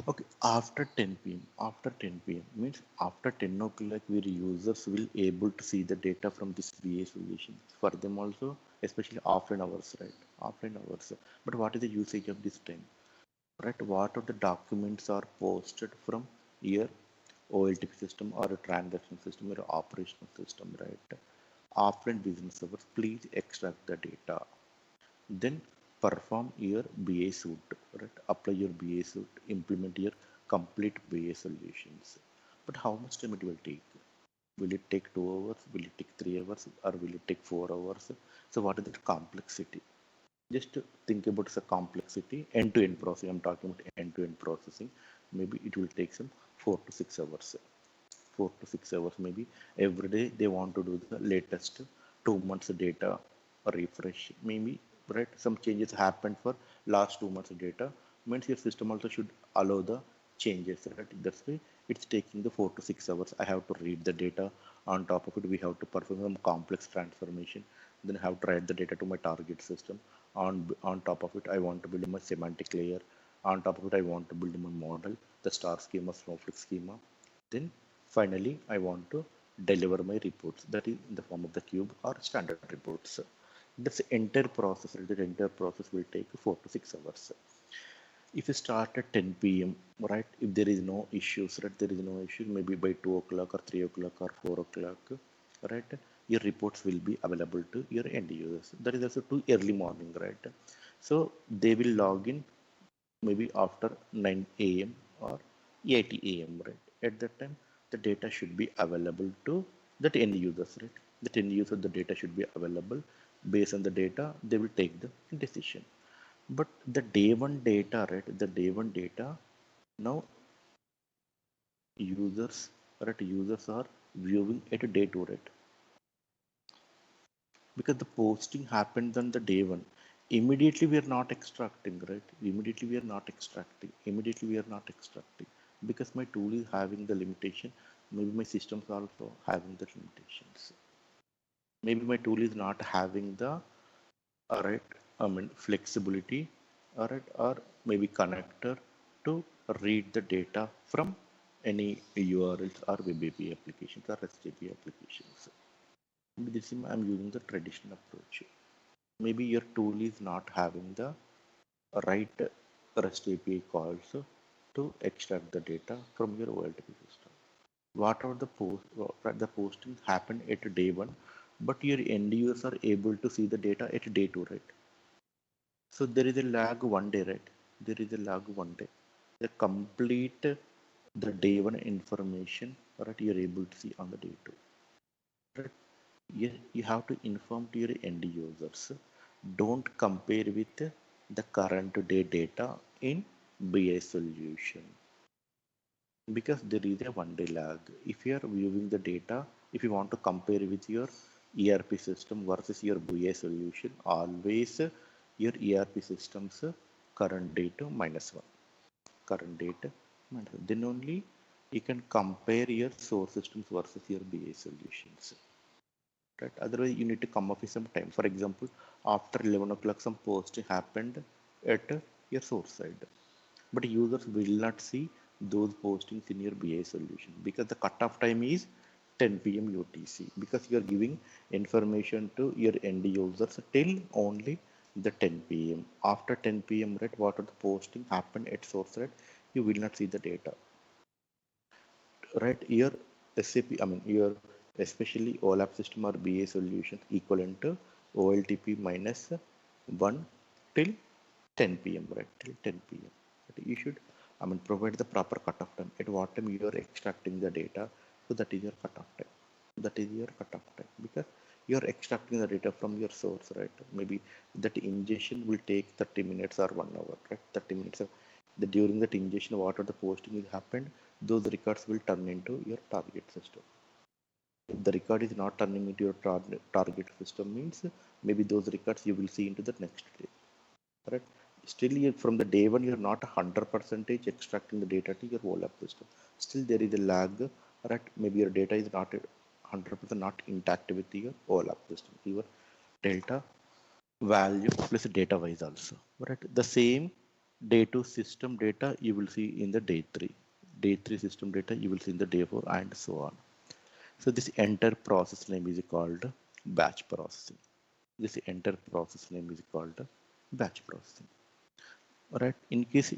Okay, after 10 p.m. After 10 p.m. means after 10 o'clock, where users will able to see the data from this VA solution. For them also, especially offline hours, right? Offline hours. But what is the usage of this time? Right? What are the documents are posted from your OLTP system or a transaction system or a operational system, right? Offline business hours, please extract the data. Then perform your BA suite, right? Apply your BA suite, implement your complete BA solutions. But how much time it will take? Will it take 2 hours? Will it take 3 hours? Or will it take 4 hours? So what is the complexity? Just think about the complexity, end-to-end processing. I'm talking about end-to-end processing. Maybe it will take some 4 to 6 hours. 4 to 6 hours maybe every day they want to do the latest 2 months data refresh maybe, right? Some changes happened for last 2 months data, means your system also should allow the changes, right? That's why it's taking the 4 to 6 hours. I have to read the data. On top of it, we have to perform some complex transformation, then I have to write the data to my target system. On top of it, I want to build my semantic layer. On top of it, I want to build my model, the star schema, snowflake schema. Then finally, I want to deliver my reports, that is in the form of the cube or standard reports. This entire process, the entire process will take 4 to 6 hours. If you start at 10 p.m., right? If there is no issues, right? There is no issue. Maybe by 2 o'clock or 3 o'clock or 4 o'clock, right? Your reports will be available to your end users. That is also too early morning, right? So they will log in maybe after 9 a.m. or 8 a.m. right? At that time, the data should be available to that end users, right? That end user, the data should be available. Based on the data, they will take the decision. But the day one data, right? The day one data, now users, right? Users are viewing at day two, right? Because the posting happens on the day one. Immediately we are not extracting, right? Immediately we are not extracting because my tool is having the limitation. Maybe my systems are also having the limitations. Maybe my tool is not having the right, flexibility, all right, or maybe connector to read the data from any URLs or web API applications or REST API applications. Maybe this is I'm using the traditional approach. Maybe your tool is not having the right REST API calls to extract the data from your OLTP system. Whatever the posting happened at day one, but your end users are able to see the data at day two, right? So there is a lag 1 day, right? There is a lag 1 day. The complete the day one information, right? You're able to see on the day two, right? You have to inform to your end users. Don't compare with the current day data in BI solution because there is a 1 day lag. If you are viewing the data, if you want to compare with your ERP system versus your BI solution, always your ERP system's current date minus one. Current date minus one. Then only you can compare your source systems versus your BI solutions. Right? Otherwise, you need to come up with some time. For example, after 11 o'clock, some post happened at your source side, but users will not see those postings in your BI solution because the cutoff time is 10 p.m. UTC because you are giving information to your end users till only the 10 p.m. After 10 p.m., right, what are the posting happen at source, right? You will not see the data, right? Your SAP, your especially OLAP system or BA solution equivalent to OLTP minus 1 till 10 p.m., right? Till 10 p.m. But you should, provide the proper cutoff time. At what time you are extracting the data, so that is your cutoff time. That is your cutoff time because you are extracting the data from your source, right? Maybe that ingestion will take 30 minutes or 1 hour, right? 30 minutes. During that ingestion, whatever the posting is happened, those records will turn into your target system. If the record is not turning into your target system means maybe those records you will see into the next day, correct? Still, from the day one, you're not 100% extracting the data to your OLAP system. Still, there is a lag, right? Maybe your data is not 100% not intact with your OLAP system. Your delta value plus data wise also, right? The same day two system data you will see in the day three. Day three system data you will see in the day four and so on. So this entire process name is called batch processing. This entire process name is called batch processing. Right? In case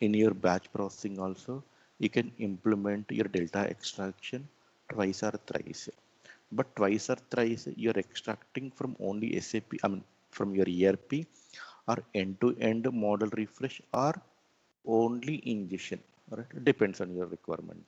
in your batch processing also, you can implement your delta extraction twice or thrice. But twice or thrice, you're extracting from only SAP, from your ERP or end-to-end model refresh or only ingestion. Right? Depends on your requirement.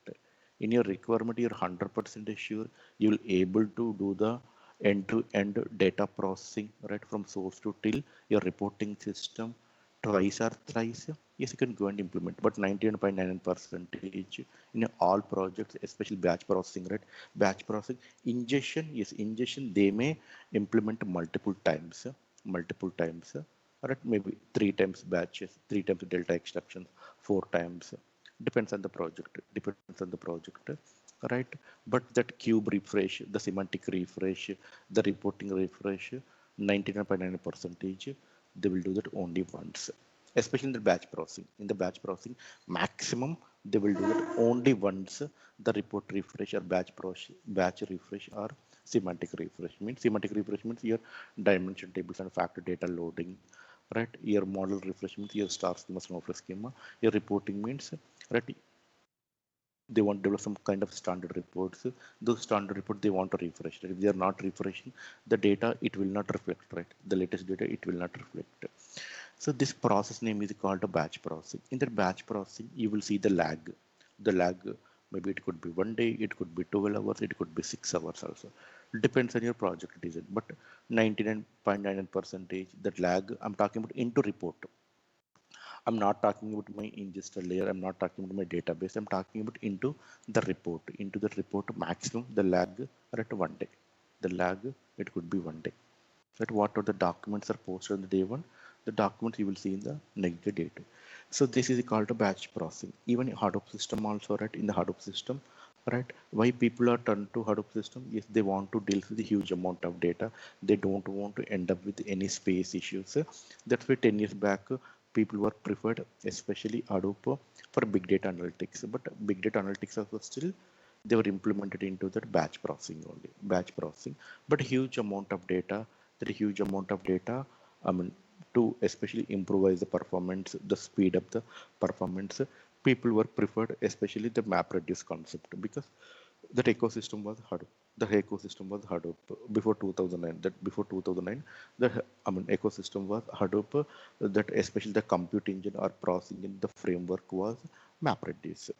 In your requirement, you're 100% sure you will able to do the end-to-end data processing, right, from source to till your reporting system twice or thrice. Yes, you can go and implement, but 99.99% in all projects, especially batch processing, right? Batch processing, ingestion, yes, ingestion, they may implement multiple times, right? Maybe three times batches, three times delta extractions, four times. Depends on the project. Depends on the project, right? But that cube refresh, the semantic refresh, the reporting refresh, 99.9 percentage, they will do that only once. Especially in the batch processing. In the batch processing, maximum they will do that only once. The report refresh or batch refresh or semantic refresh. Means semantic refresh means your dimension tables and factor data loading, right? Your model refresh means your star schema, snowflake schema. Your reporting means, right, they want to develop some kind of standard reports. Those standard reports they want to refresh, right? If they are not refreshing the data, it will not reflect, right? The latest data, it will not reflect. So this process name is called a batch processing. In that batch processing, you will see the lag. The lag, maybe it could be 1 day, it could be 12 hours, it could be 6 hours also. Depends on your project design. But 99.99 percentage that lag, I'm talking about into report. I'm not talking about my ingester layer. I'm not talking about my database. I'm talking about into the report. Into the report, maximum the lag are at 1 day. The lag, it could be 1 day. That what are the documents are posted on the day one, the documents you will see in the next day day two. So this is called a batch processing. Even in Hadoop system also, right? In the Hadoop system, right? Why people are turned to Hadoop system? Yes, they want to deal with a huge amount of data. They don't want to end up with any space issues. That's why 10 years back, people were preferred, especially Hadoop for big data analytics. But big data analytics also still they were implemented into that batch processing only, batch processing. But huge amount of data, that huge amount of data, I mean, to especially improvise the performance, the speed up the performance, people were preferred, especially the map reduce concept, because that ecosystem was Hadoop. The ecosystem was Hadoop before 2009. That before 2009, the ecosystem was Hadoop. That especially the compute engine or processing engine, the framework was MapReduce.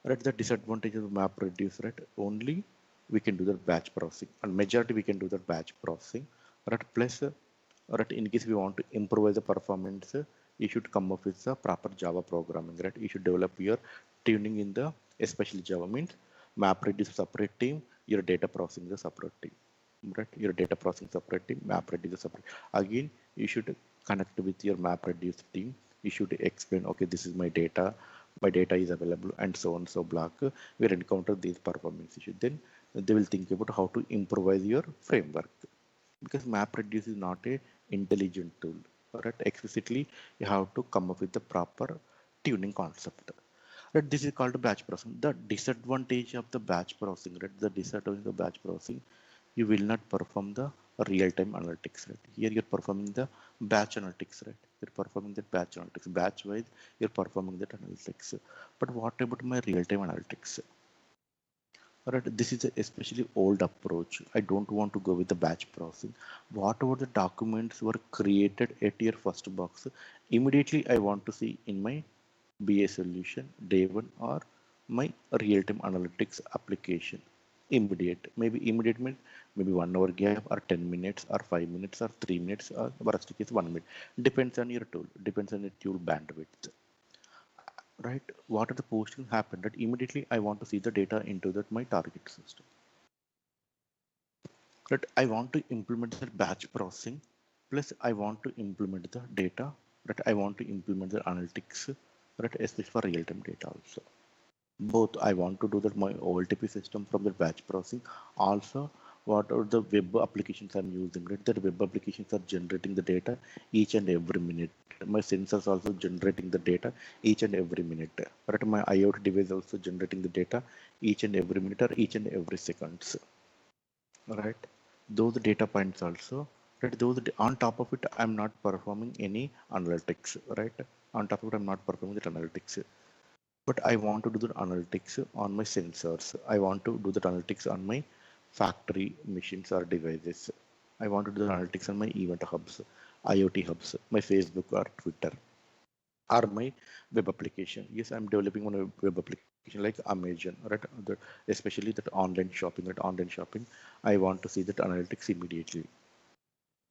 Right, the disadvantage of MapReduce, right? Only we can do the batch processing, and majority we can do the batch processing, right? Plus, right, in case we want to improve the performance, you should come up with the proper Java programming, right? You should develop your tuning in the especially Java means MapReduce separate team, your data processing is a separate team, right? Your data processing separate team, MapReduce is separate. Again, you should connect with your MapReduce team. You should explain, okay, this is my data is available, and so on. So block, we encounter these performance issues. Then they will think about how to improvise your framework, because MapReduce is not a intelligent tool. Right? Explicitly, you have to come up with the proper tuning concept. Right? This is called batch processing. The disadvantage of the batch processing, right? The disadvantage of batch processing, you will not perform the real-time analytics, right? Here you're performing the batch analytics, right? You're performing the batch analytics. Batch-wise, you're performing that analytics. But what about my real-time analytics? Right, this is a especially old approach. I don't want to go with the batch processing. Whatever the documents were created at your first box, immediately I want to see in my BA solution, day one, or my real-time analytics application. Immediate, maybe immediate means maybe 1 hour gap, or 10 minutes, or 5 minutes, or 3 minutes, or worst case 1 minute. Depends on your tool, depends on your tool bandwidth. Right, what are the posting happen that immediately I want to see the data into that my target system. That I want to implement the batch processing, plus I want to implement the data, that I want to implement the analytics, right, especially for real-time data also. Both I want to do that my OLTP system from the batch processing. Also, what are the web applications I'm using, right? That web applications are generating the data each and every minute. My sensors also generating the data each and every minute. Right? My IoT device also generating the data each and every minute or each and every seconds. Right, those data points also, right, on top of it I'm not performing any analytics, right, on top of it I'm not performing that analytics, but I want to do the analytics on my sensors, I want to do the analytics on my factory machines or devices, I want to do the analytics on my event hubs, IoT hubs, my Facebook or Twitter, or my web application. Yes, I'm developing one web application like Amazon, right? Especially that online shopping, I want to see that analytics immediately,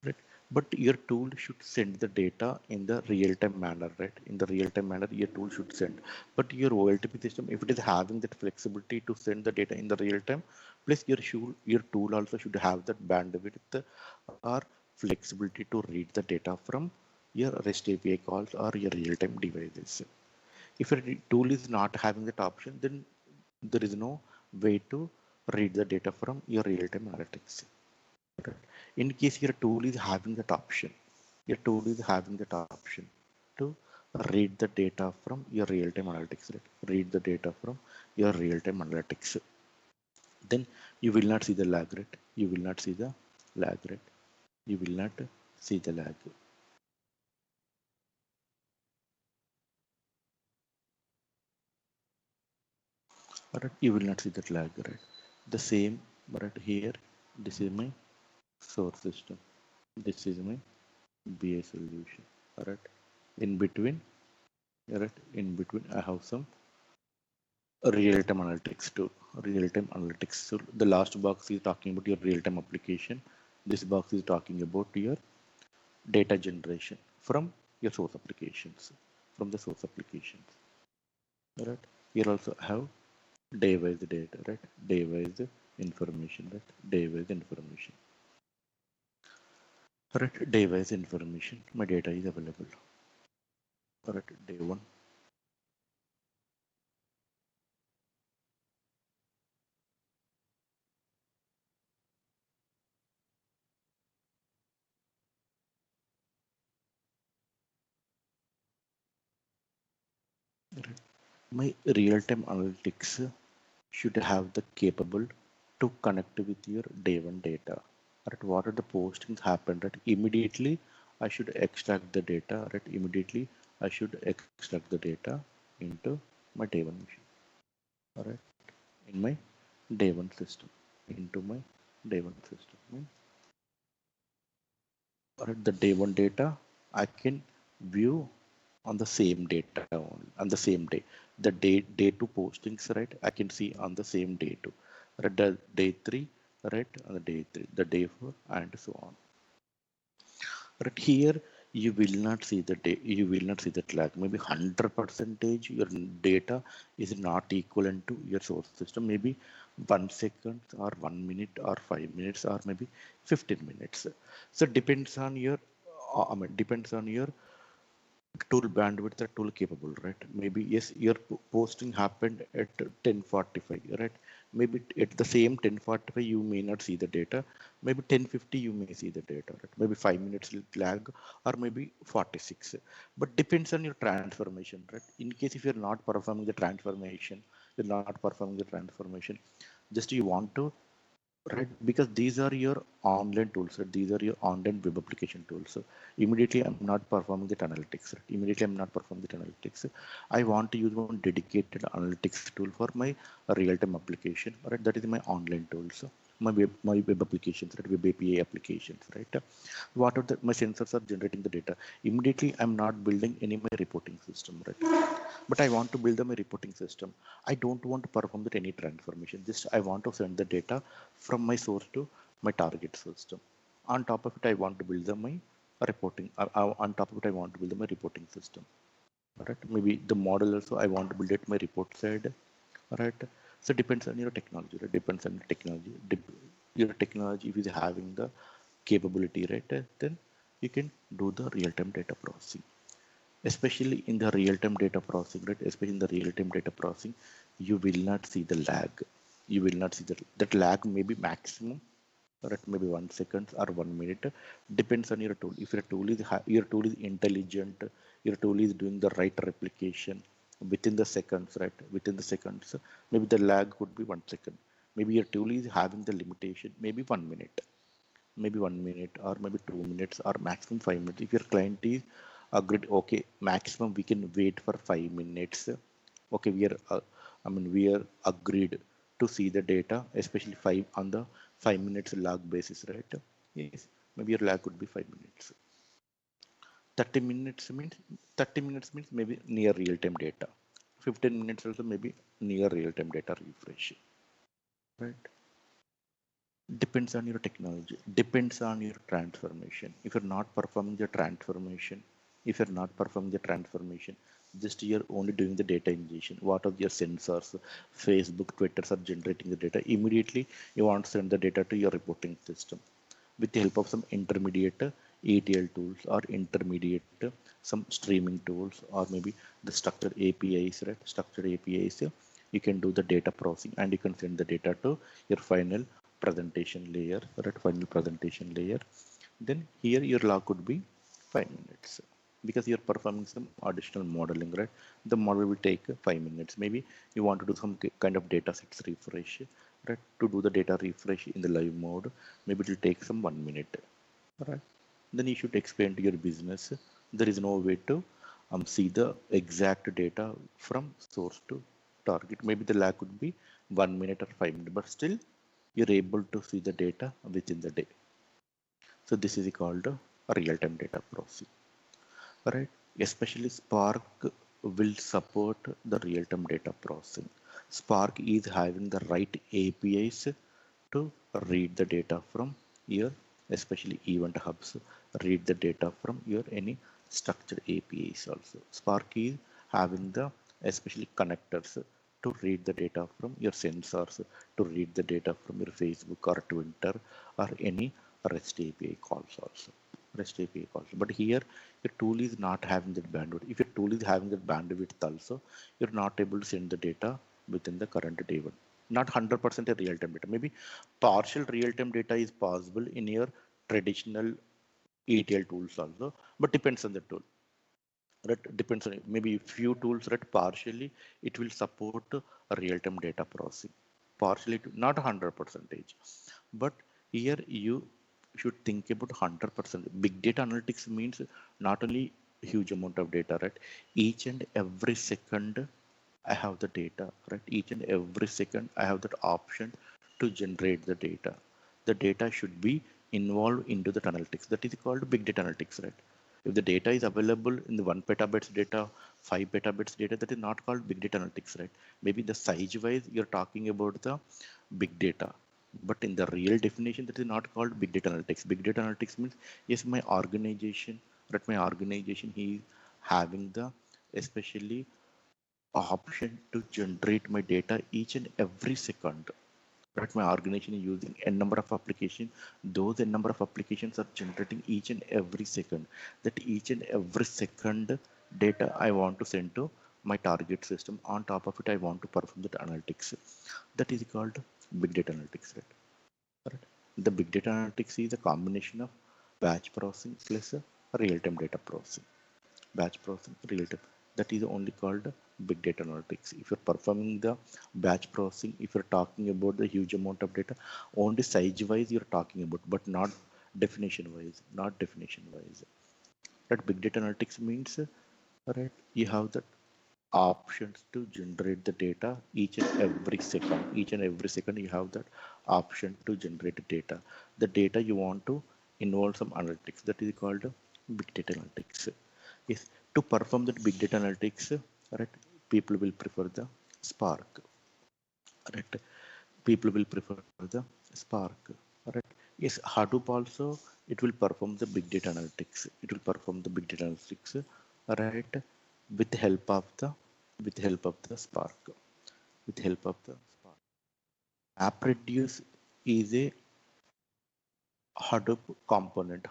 right? But your tool should send the data in the real-time manner, right? In the real-time manner, your tool should send. But your OLTP system, if it is having that flexibility to send the data in the real time, plus your tool also should have that bandwidth or flexibility to read the data from your REST API calls or your real-time devices. If your tool is not having that option, then there is no way to read the data from your real-time analytics. Right? In case your tool is having that option, your tool is having that option to read the data from your real-time analytics, right? Read the data from your real-time analytics. Then you will not see the lag rate. You will not see the lag rate. You will not see the lag. Right? You will not see that lag, right? The same, right here. This is my source system. This is my BA solution. Right? In between, right? In between, I have some real-time analytics tool. Real-time analytics tool. The last box is talking about your real-time application. This box is talking about your data generation from your source applications. From the source applications. Right? Here also have day-wise data, right? Day-wise information, right? Day-wise information. Right? Day-wise information. My data is available. Right? Day one. Right? My real-time analytics should have the capable to connect with your day one data. Right? What are the postings happen? Right? Immediately, I should extract the data. Right? Immediately, I should extract the data into my day one machine. All right? In my day one system. Into my day one system. All right? The day one data I can view on the same data on the same day. The day two postings, right, I can see on the same day too, right? The day three, right, on the day three, the day four, and so on. Right here, you will not see the day, you will not see that lag. Maybe 100 percentage your data is not equivalent to your source system. Maybe 1 second or 1 minute or 5 minutes or maybe 15 minutes. So depends on your I mean, depends on your tool bandwidth are tool capable, right? Maybe yes, your posting happened at 10:45, right? Maybe at the same 10:45 you may not see the data. Maybe 10:50 you may see the data, right? Maybe 5 minutes lag or maybe 46. But depends on your transformation, right? In case if you're not performing the transformation, you're not performing the transformation, just you want to right? Because these are your online tools, right? These are your online web application tools. So immediately I'm not performing that analytics, right? Immediately I'm not performing that analytics. I want to use one dedicated analytics tool for my real-time application, right? That is my online tools, my web applications, right? Web API applications, right? What are the my sensors are generating the data? Immediately I'm not building any my reporting system, right? But I want to build them a reporting system. I don't want to perform that any transformation. Just I want to send the data from my source to my target system. On top of it, I want to build them my reporting. On top of it, I want to build them a reporting system. Right? Maybe the model also I want to build it my report side. Right? So it depends on your technology. Right? Depends on the technology. Your technology if is having the capability, right? Then you can do the real-time data processing, especially in the real-time data processing, right? Especially in the real-time data processing, you will not see the lag. You will not see that lag may be maximum, right? Maybe 1 second or 1 minute. Depends on your tool. If your tool is intelligent, your tool is doing the right replication within the seconds, right? Within the seconds, maybe the lag could be 1 second. Maybe your tool is having the limitation, maybe 1 minute, maybe 1 minute or maybe 2 minutes or maximum 5 minutes. If your client is agreed, okay, maximum we can wait for 5 minutes. Okay, we are agreed to see the data, especially five on the 5 minutes log basis, right? Yes, maybe your lag could be 5 minutes. 30 minutes means 30 minutes means maybe near real time data. 15 minutes also maybe near real time data refresh, right? Depends on your technology, depends on your transformation. If you're not performing the transformation, if you're not performing the transformation, just you're only doing the data ingestion. What are your sensors? Facebook, Twitter are generating the data. Immediately you want to send the data to your reporting system with the help of some intermediate ETL tools or intermediate some streaming tools, or maybe the structured APIs, right? Structured APIs, you can do the data processing and you can send the data to your final presentation layer, right? Final presentation layer. Then here your log could be 5 minutes because you're performing some additional modeling, right? The model will take 5 minutes. Maybe you want to do some kind of data sets refresh, right? To do the data refresh in the live mode, maybe it will take some 1 minute, right? Then you should explain to your business there is no way to see the exact data from source to target. Maybe the lag could be 1 minute or 5 minutes, but still you're able to see the data within the day. So this is called a real-time data processing, right? Especially Spark will support the real-time data processing. Spark is having the right APIs to read the data from your, especially event hubs, read the data from your any structured APIs also. Spark is having the especially connectors to read the data from your sensors, to read the data from your Facebook or Twitter or any REST API calls also. REST API calls. But here your tool is not having that bandwidth. If your tool is having that bandwidth also, you're not able to send the data within the current day one. Not 100% a real-time data. Maybe partial real-time data is possible in your traditional ETL tools also, but depends on the tool. Right? Depends on it. Maybe few tools, right? Partially it will support real-time data processing. Partially, not 100 percentage, but here you should think about 100%. Big data analytics means not only huge amount of data, right? Each and every second I have the data, right? Each and every second I have that option to generate the data. The data should be involved into the analytics. That is called big data analytics, right? If the data is available in the 1 petabytes data, 5 petabytes data, that is not called big data analytics, right? Maybe the size wise you're talking about the big data, but in the real definition, that is not called big data analytics. Big data analytics means yes, my organization, right? My organization is having the especially option to generate my data each and every second, right? My organization is using n number of applications. Those n number of applications are generating each and every second. That each and every second data I want to send to my target system. On top of it, I want to perform that analytics. That is called big data analytics, right? Right. The big data analytics is a combination of batch processing plus a real-time data processing. Batch processing, real-time. that is only called big data analytics. If you're performing the batch processing, if you're talking about the huge amount of data, only size wise you're talking about, but not definition wise, not definition wise. That big data analytics means, right, you have the options to generate the data each and every second you have that option to generate the data, the data you want to involve some analytics, that is called big data analytics. Yes, to perform that big data analytics, right, people will prefer the Spark, right, people will prefer the Spark, right. Yes, Hadoop also, it will perform the big data analytics, it will perform the big data analytics, right, with the help of the Spark, with help of the Spark. MapReduce is a Hadoop component,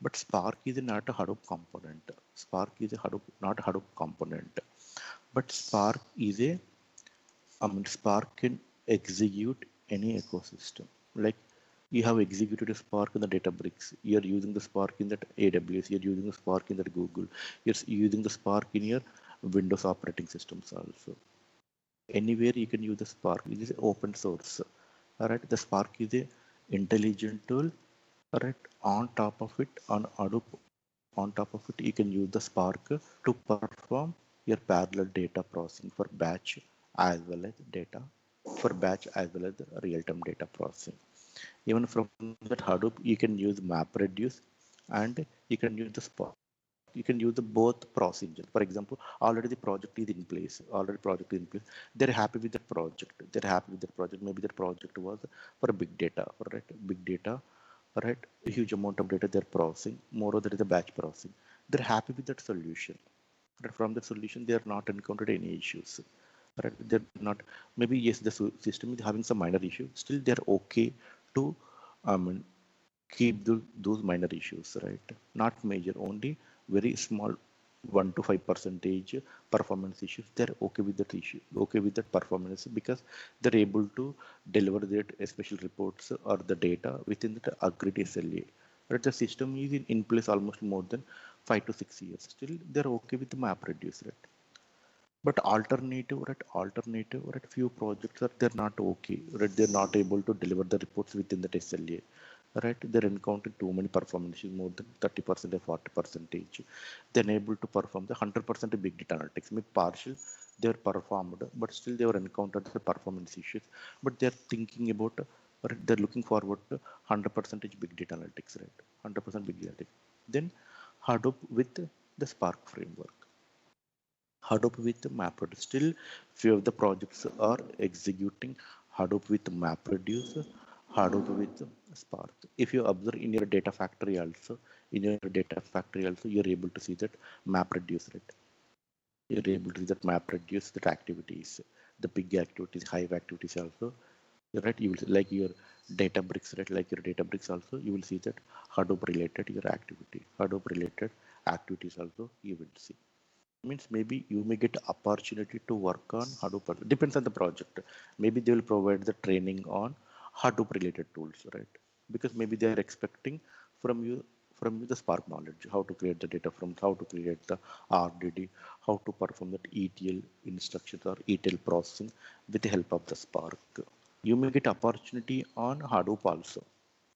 but Spark is not a Hadoop component. Spark is a Hadoop, not a Hadoop component. But Spark is a, Spark can execute any ecosystem. Like you have executed a Spark in the Databricks. You're using the Spark in that AWS. You're using the Spark in that Google. You're using the Spark in your Windows operating systems also. Anywhere you can use the Spark. It is open source. All right, the Spark is a intelligent tool. All right, on top of it, on Hadoop, on top of it, you can use the Spark to perform your parallel data processing for batch as well as data, for batch as well as the real-time data processing. Even from that Hadoop, you can use MapReduce and you can use the Spark. You can use the both processing. For example, already the project is in place. Already project is in place. They're happy with that project. They're happy with that project. Maybe that project was for big data, right? Big data, right? A huge amount of data they're processing. Moreover, there is a batch processing. They're happy with that solution. Right? From the solution, they are not encountered any issues. Right? They're not. Maybe yes, the system is having some minor issue. Still, they're okay to um, keep those minor issues, right? Not major, only very small 1 to 5 percentage performance issues. They're okay with that issue, okay with that performance, because they're able to deliver that special reports or the data within the agreed SLA. Right? The system is in place almost more than 5 to 6 years. Still, they're okay with the MapReduce, right? But alternative, right? Few projects are they're not okay, right? They're not able to deliver the reports within the SLA, right? They're encountering too many performance issues, more than 30% or 40%. They're able to perform the 100% big data analytics. Maybe partial they're performed, but still they were encountered the performance issues. But they're thinking about, right? They're looking forward to 100% big data analytics, right? 100% big data analytics. Then Hadoop with the Spark framework. Hadoop with MapReduce. Still, few of the projects are executing Hadoop with MapReduce, Hadoop with Spark. If you observe in your data factory also, you're able to see that MapReduce, right? You're able to see that MapReduce that activities, the big activities, hive activities also. Right? You will see, like your Databricks, right? Like your Databricks also, you will see that Hadoop related your activity, Hadoop related activities also you will see. Means maybe you may get opportunity to work on Hadoop. Depends on the project. Maybe they will provide the training on Hadoop related tools, right? Because maybe they are expecting from you the Spark knowledge, how to create the data from, how to create the RDD, how to perform that ETL instructions or ETL processing with the help of the Spark. You may get opportunity on Hadoop also.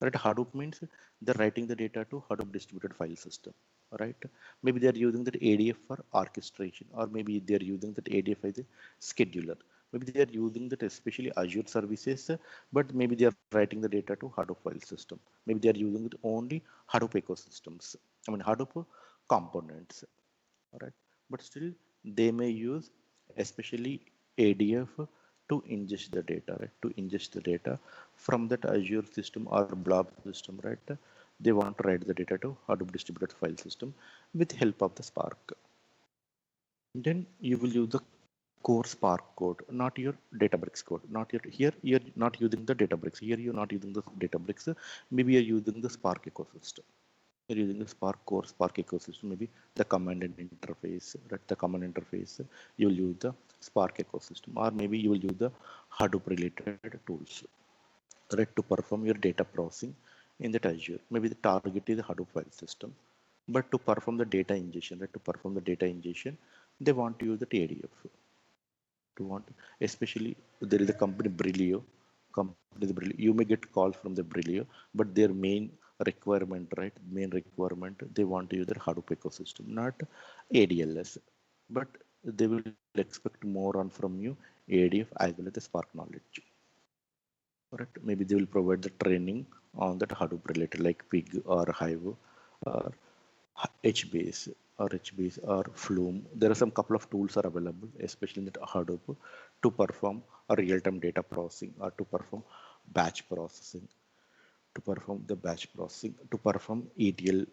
Right? Hadoop means they're writing the data to Hadoop distributed file system. Right? Maybe they're using that ADF for orchestration, or maybe they're using that ADF as a scheduler. Maybe they're using that especially Azure services, but maybe they're writing the data to Hadoop file system. Maybe they're using it only Hadoop ecosystems. I mean Hadoop components. Right? But still they may use especially ADF to ingest the data, right? To ingest the data from that Azure system or blob system, right? They want to write the data to Hadoop distributed file system with help of the Spark. Then you will use the core Spark code, not your Databricks code. Not your here you're not using the Databricks. Here you're not using the Databricks. Maybe you're using the Spark ecosystem. You're using the Spark core Spark ecosystem. Maybe the command and interface, right? The command interface. You will use the Spark ecosystem, or maybe you will use the Hadoop related tools, right, to perform your data processing in that Azure. Maybe the target is the Hadoop file system. But to perform the data ingestion, right, to perform the data ingestion, they want to use the ADF. To want, especially there is a company Brilio, you may get calls from the Brilio, but their main requirement, right, main requirement, they want to use their Hadoop ecosystem, not ADLS, but they will expect more on from you ADF as well as the Spark knowledge. Correct. Maybe they will provide the training on that Hadoop related like Pig or Hive or HBase HBase or Flume. There are some couple of tools are available, especially in the Hadoop, to perform a real-time data processing or to perform batch processing, to perform the batch processing, to perform ETL,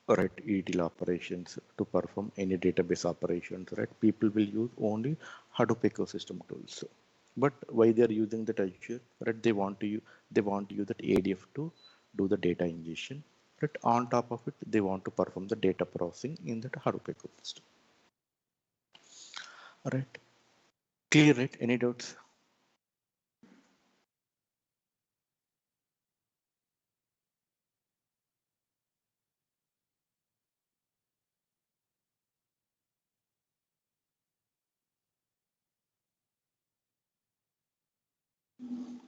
right? ETL operations, to perform any database operations, right? People will use only Hadoop ecosystem tools. But why they are using that Azure, right? They want to use that ADF to do the data ingestion. But on top of it, they want to perform the data processing in that Hadoop ecosystem. All right. Clear, right? Any doubts?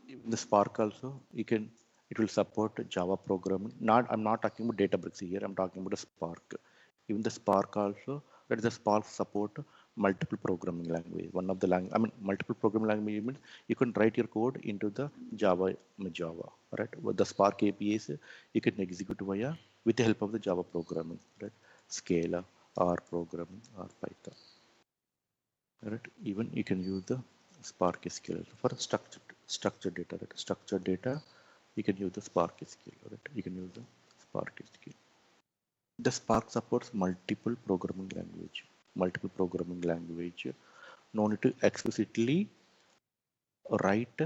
Even the Spark also, you can, it will support Java programming. Not, I'm not talking about Databricks here. I'm talking about the Spark. Even the Spark also, that is the Spark support multiple programming language. One of the language, I mean, multiple programming language means you can write your code into the Java, right? With the Spark APIs, you can execute via with the help of the Java programming, right? Scala or programming or Python. Right, even you can use the Spark SQL for structured data, right? Structured data, you can use the Spark SQL, right? You can use the Spark SQL. The Spark supports multiple programming language. No need to explicitly write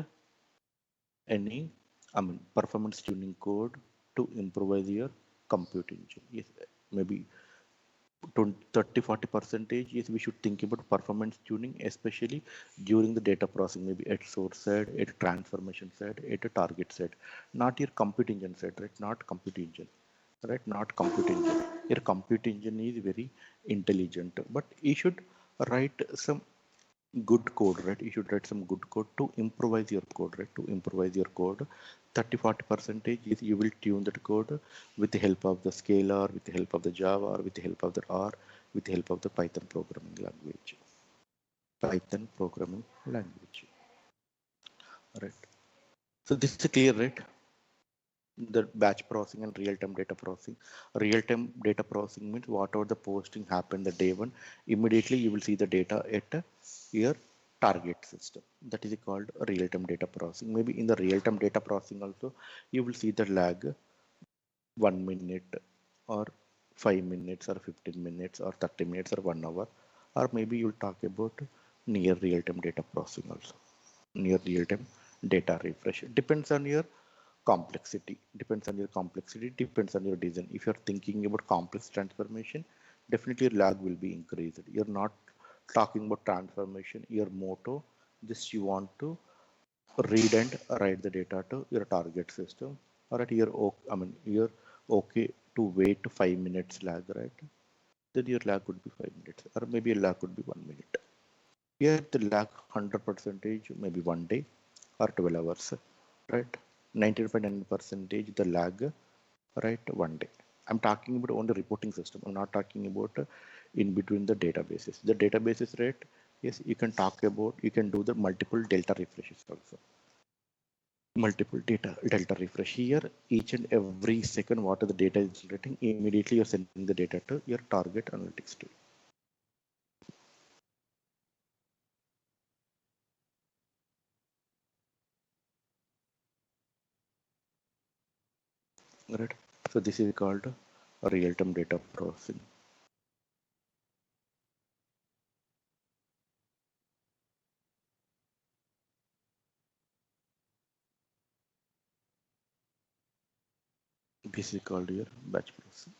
any, I mean, performance tuning code to improvise your compute engine. Yes, maybe 20, 30 40 percentage, yes, we should think about performance tuning, especially during the data processing, maybe at source side, at transformation side, at a target side, not your compute engine side, right? Not compute engine, right? Not compute engine. Your compute engine is very intelligent, but you should write some good code, right? You should write some good code to improvise your code, right? To improvise your code. 30 40 percentage is you will tune that code with the help of the Scalar, with the help of the Java, or with the help of the R, with the help of the Python programming language. Python programming language. Right. So this is clear, right? The batch processing and real-time data processing. Real-time data processing means whatever the posting happened the day one, immediately you will see the data at your target system. That is called real-time data processing. Maybe in the real-time data processing also, you will see the lag 1 minute or 5 minutes or 15 minutes or 30 minutes or 1 hour, or maybe you'll talk about near real-time data processing also. Near real-time data refresh. Depends on your complexity, depends on your design. If you're thinking about complex transformation, definitely your lag will be increased. You're not talking about transformation, your motto, just you want to read and write the data to your target system. All right, you're okay, I mean you're okay to wait 5 minutes lag, right? Then your lag could be 5 minutes, or maybe a lag could be 1 minute. Here the lag 100 percentage, maybe 1 day or 12 hours, right? 99.9 percentage the lag, right? 1 day. I'm talking about only reporting system. I'm not talking about in between the databases. The databases, right? Yes, you can talk about, you can do the multiple delta refreshes also. Multiple delta refresh here, each and every second what the data is generating, immediately you're sending the data to your target analytics tool. Right, so this is called a real-time data processing. This is called your batch processing.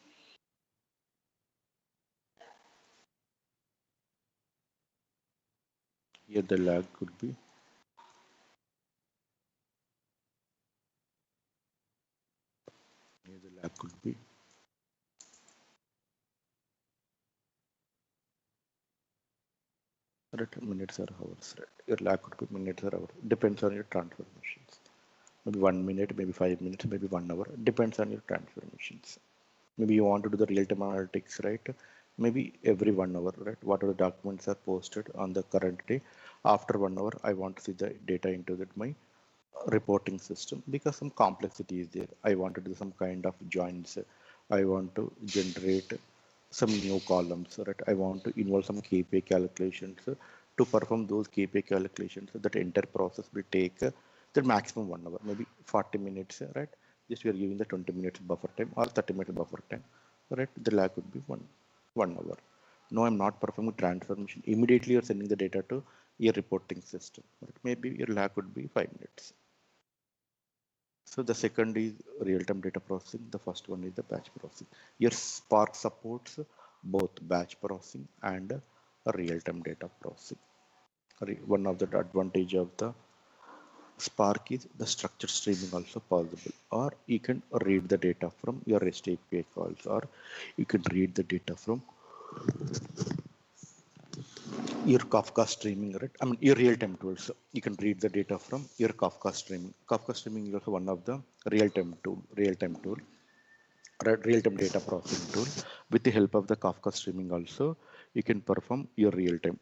Here the lag could be, here the lag could be right? Minutes or hours, right? Your lag could be minutes or hours, depends on your transformations. Maybe 1 minute, maybe 5 minutes, maybe 1 hour, depends on your transformations. Maybe you want to do the real-time analytics, right? Maybe every 1 hour, right? Whatever the documents are posted on the current day, after 1 hour I want to see the data into that my reporting system, because some complexity is there. I want to do some kind of joins. I want to generate some new columns, right? I want to involve some KPI calculations. To perform those KPI calculations, that entire process will take the maximum 1 hour, maybe 40 minutes, right? Just we are giving the 20 minutes buffer time or 30 minutes buffer time, right? The lag would be one hour. No, I'm not performing transformation. Immediately you're sending the data to your reporting system. Right? Maybe your lag would be 5 minutes. So the second is real-time data processing. The first one is the batch processing. Your Spark supports both batch processing and real-time data processing. One of the advantage of the Spark is the structured streaming also possible, or you can read the data from your REST API calls, or you can read the data from your Kafka streaming, right? I mean, your real-time tools. You can read the data from your Kafka streaming. Kafka streaming is also one of the real-time tool, real-time data processing tool. With the help of the Kafka streaming also, you can perform your real-time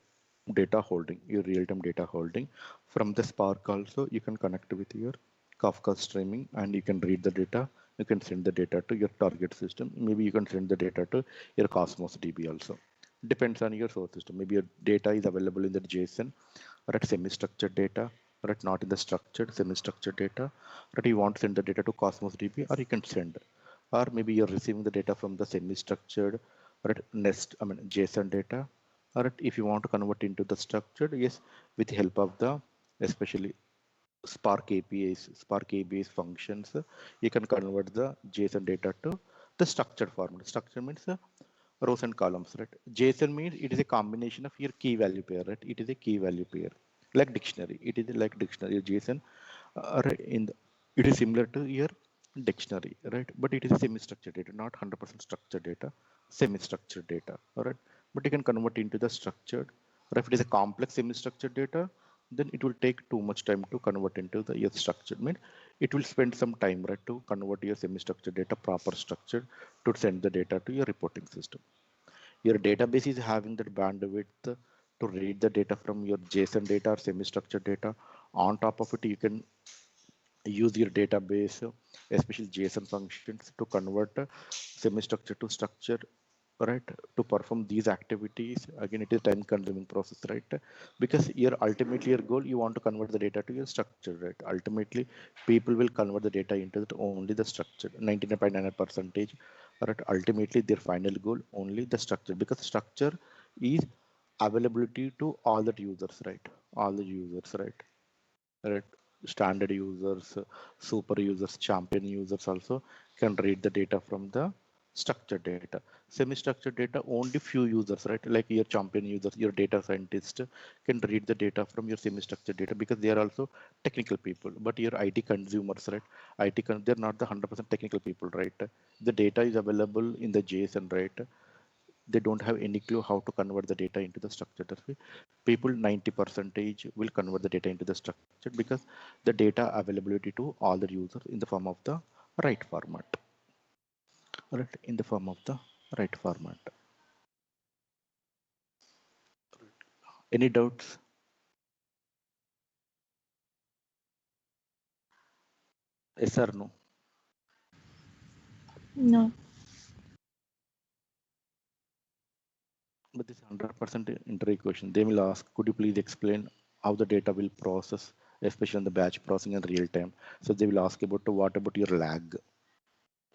data holding. From the Spark also, you can connect with your Kafka streaming and you can read the data. You can send the data to your target system. Maybe you can send the data to your Cosmos DB also. Depends on your source system. Maybe your data is available in the JSON or at semi-structured data, or at not in the structured semi-structured data, or you want to send the data to Cosmos DB, or you can send, or maybe you're receiving the data from the semi-structured or at nest, I mean JSON data, or if you want to convert into the structured, yes, with the help of the especially Spark APIs functions, you can convert the JSON data to the structured format. Structure means rows and columns, right? JSON means it is a combination of your key value pair, right? It is a key value pair, like dictionary. It is like dictionary. JSON, right, it is similar to your dictionary, right? But it is a semi-structured data, not 100% structured data, semi-structured data, all right? But you can convert into the structured, or if it is a complex semi-structured data, then it will take too much time to convert into the your structured. Mean it will spend some time, right, to convert your semi-structured data proper structured to send the data to your reporting system. Your database is having that bandwidth to read the data from your JSON data or semi-structured data. On top of it, you can use your database, especially JSON functions, to convert semi-structure to structure, right? To perform these activities, again, it is time-consuming process, right? Because your ultimately your goal, you want to convert the data to your structure, right? Ultimately, people will convert the data into only the structure, 99.9 percentage, right? Ultimately, their final goal only the structure, because structure is availability to all the users, right? All the users, right? Standard users, super users, champion users also can read the data from the structured data. Semi-structured data, only few users, right? Like your champion users, your data scientist can read the data from your semi-structured data, because they are also technical people. But your IT consumers, right? They're not the 100% technical people, right? The data is available in the JSON, right? They don't have any clue how to convert the data into the structured way. People 90 percentage will convert the data into the structured, because the data availability to all the users in the form of the right format, right? In the form of the right format. Any doubts? Yes or no? No. But this 100% interview question, they will ask, could you please explain how the data will process, especially on the batch processing and real time? So they will ask about what about your lag.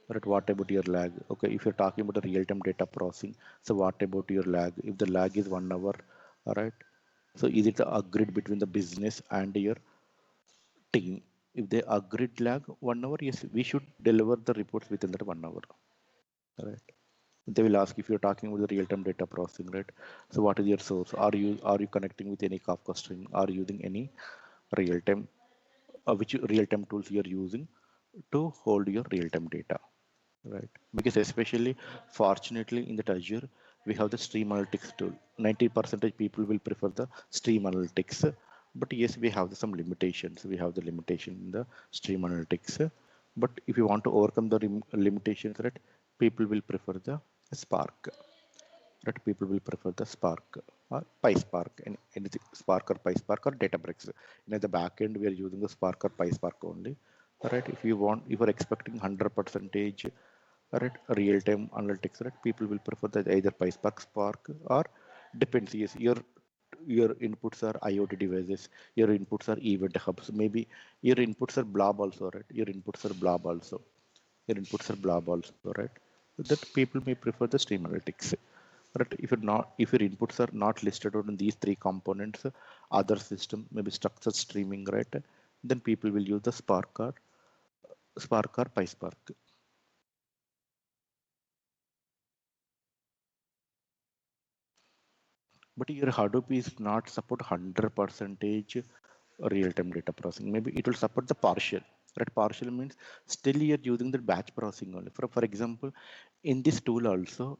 Right, what about your lag? Okay, if you're talking about the real-time data processing, so what about your lag? If the lag is 1 hour, all right. So is it agreed between the business and your team? If they agreed lag 1 hour, yes, we should deliver the reports within that 1 hour. Right. They will ask if you're talking about the real-time data processing, right? So what is your source? Are you connecting with any Kafka stream? Are you using any real-time which real-time tools you're using to hold your real-time data? Right, because especially fortunately in the Azure, we have the stream analytics tool. 90% people will prefer the stream analytics, but yes, we have some limitations. We have the limitation in the stream analytics, but if you want to overcome the limitations, right, people will prefer the Spark. Right, people will prefer the Spark or PySpark, anything Spark or PySpark or Databricks. In the back end, we are using the Spark or PySpark only. Right, if you want, if you are expecting 100 percentage, right, real-time analytics, right, people will prefer that either PySpark, Spark, or depends. Yes, your inputs are IoT devices, your inputs are event hubs, maybe your inputs are blob also, right? Your inputs are blob also. Your inputs are blob also, right? That people may prefer the stream analytics. Right? If your inputs are not listed on these three components, other system, maybe structured streaming, right? Then people will use the Spark or PySpark. But your Hadoop is not support 100 percentage real-time data processing. Maybe it will support the partial. Right? Partial means still you're using the batch processing only. For example, in this tool also,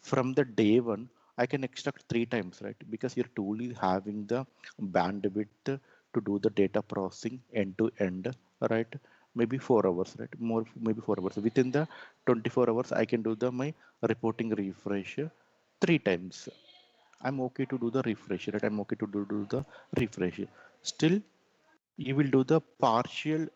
from the day one, I can extract 3 times, right? Because your tool is having the bandwidth to do the data processing end to end, right? Maybe 4 hours, right? More, maybe 4 hours. Within the 24 hours, I can do the my reporting refresh 3 times. I'm okay to do the refresh, right? I'm okay to do the refresh. Still, you will do the partial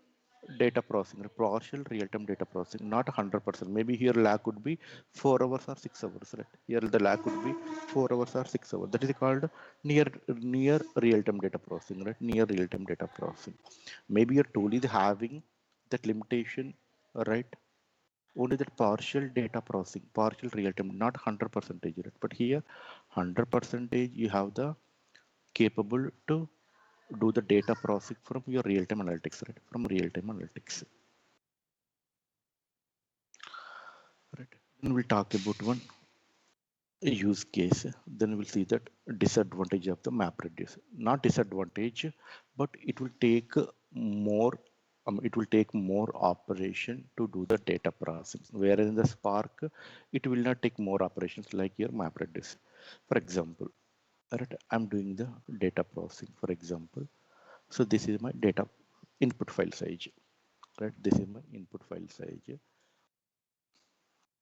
data processing, partial real-time data processing, not 100%. Maybe here lag could be 4 hours or 6 hours, right? Here the lag could be 4 hours or 6 hours. That is called near real-time data processing, right? Near real-time data processing. Maybe your tool is having that limitation, right? Only that partial data processing, partial real time, not 100 percentage, right? But here 100 percentage you have the capable to do the data processing from your real time analytics, right? From real time analytics, right? Then we'll talk about one use case. Then we'll see that disadvantage of the map reduce, not disadvantage, but it will take more, it will take more operation to do the data processing, whereas in the Spark it will not take more operations like your map reduce. For example, right, I'm doing the data processing, for example. So this is my data input file size, right? This is my input file size.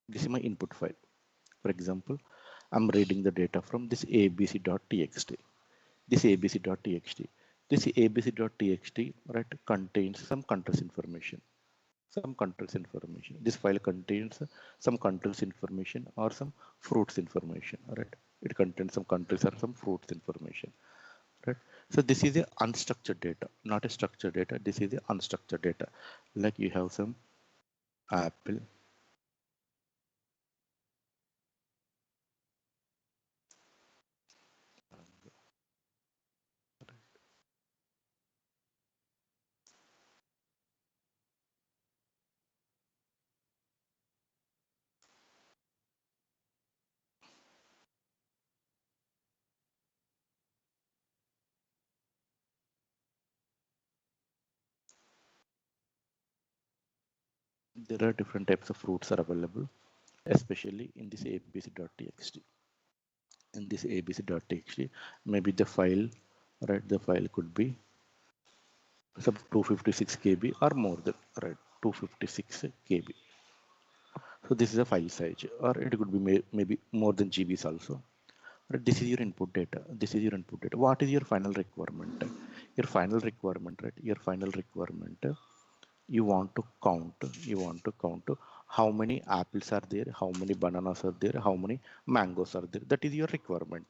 This is my input file. For example, I'm reading the data from this abc.txt. This abc.txt. This abc.txt, right, contains some countries information. Some countries information. This file contains some countries information or some fruits information. Right. It contains some countries or some fruits information. Right. So this is a unstructured data, not a structured data. This is a unstructured data. Like you have some apple. There are different types of fruits are available, especially in this abc.txt. In this abc.txt, maybe the file, right? The file could be some 256 KB or more than, right? 256 KB. So this is a file size, or it could be maybe more than GBs also. Right? This is your input data. This is your input data. What is your final requirement? Your final requirement, right? Your final requirement, you want to count, you want to count how many apples are there, how many bananas are there, how many mangoes are there. That is your requirement.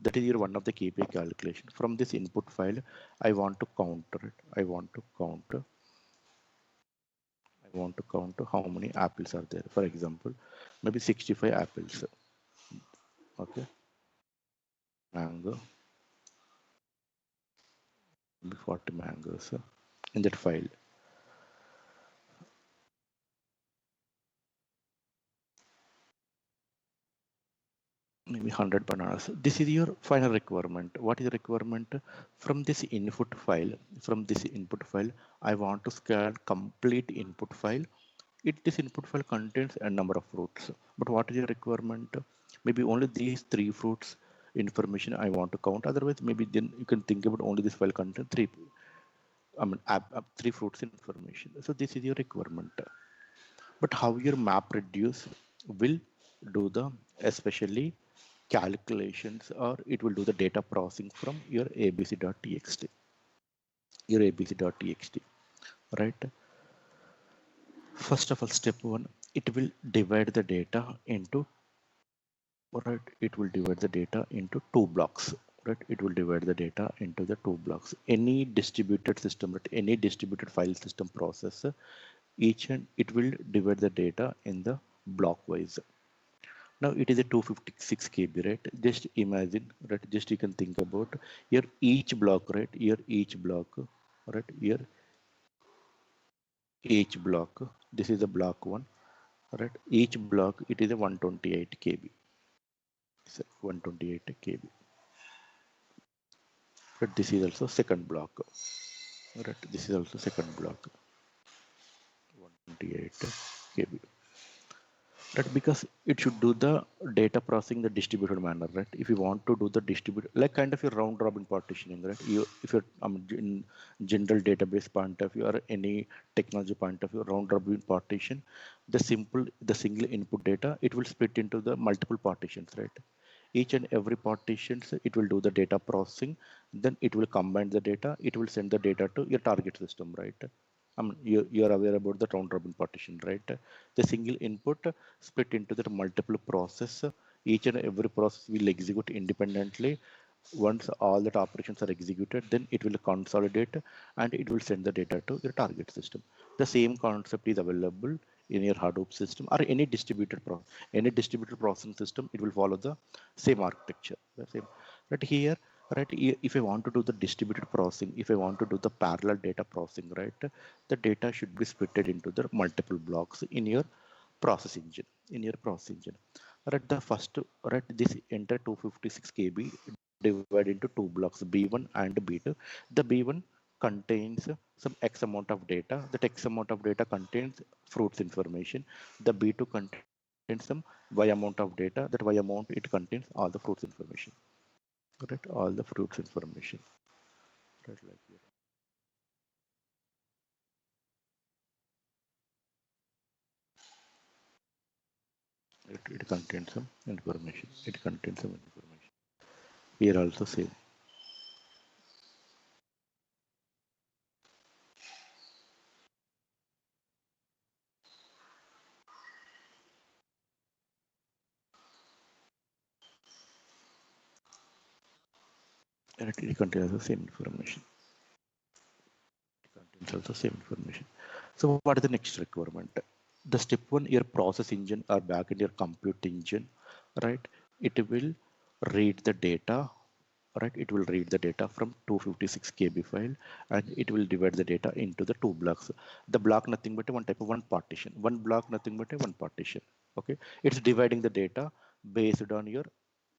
That is your one of the KPI calculation. From this input file, I want to count it. I want to count how many apples are there. For example, maybe 65 apples. Okay, mango, maybe 40 mangoes in that file. Maybe 100 bananas. This is your final requirement. What is the requirement from this input file? From this input file, I want to scan complete input file. This input file contains a number of fruits. But what is your requirement? maybe only these three fruits information I want to count. Otherwise, maybe then you can think about only this file content three. I mean, three fruits information. So this is your requirement. But how your map reduce will do the especially calculations, or it will do the data processing from your abc.txt, your abc.txt, right? First of all, step one, it will divide the data into, right? It will divide the data into two blocks, right? It will divide the data into the two blocks. Any distributed system, right? Any distributed file system process, each and it will divide the data in the block wise. Now it is a 256 KB, right? Just imagine, right? Just you can think about here each block, right? Here each block, right? Here each block. This is the block one, right? Each block it is a 128 KB. So 128 KB. But this is also second block, right? This is also second block, 128 KB. Right, because it should do the data processing the distributed manner, right? If you want to do the distributed, like kind of your round robin partitioning, right? You, if you're in general database point of view or any technology point of view, round robin partition, the single input data, it will split into the multiple partitions, right? Each and every partitions, it will do the data processing, then it will combine the data, it will send the data to your target system, right? You are aware about the round robin partition, right? The single input split into the multiple process. Each and every process will execute independently. Once all the operations are executed, then it will consolidate and it will send the data to your target system. The same concept is available in your Hadoop system or any distributed processing system. It will follow the same architecture. The same. Right here, right? If I want to do the distributed processing, if I want to do the parallel data processing, right? The data should be splitted into the multiple blocks in your process engine. In your process engine, right? The first, right? This entire 256 KB divided into two blocks, B1 and B2. The B1 contains some X amount of data. That X amount of data contains fruits information. The B2 contains some Y amount of data. That Y amount, it contains all the fruits information. Right? All the fruits information. Right, like here. It contains some information. It contains some information. Here also same. And it contains the same information. Contains also same information. So what is the next requirement? The step one, your process engine or back in your compute engine, right? It will read the data, right? It will read the data from 256 KB file and it will divide the data into the two blocks. The block nothing but one type of one partition. One block nothing but a one partition. Okay, it's dividing the data based on your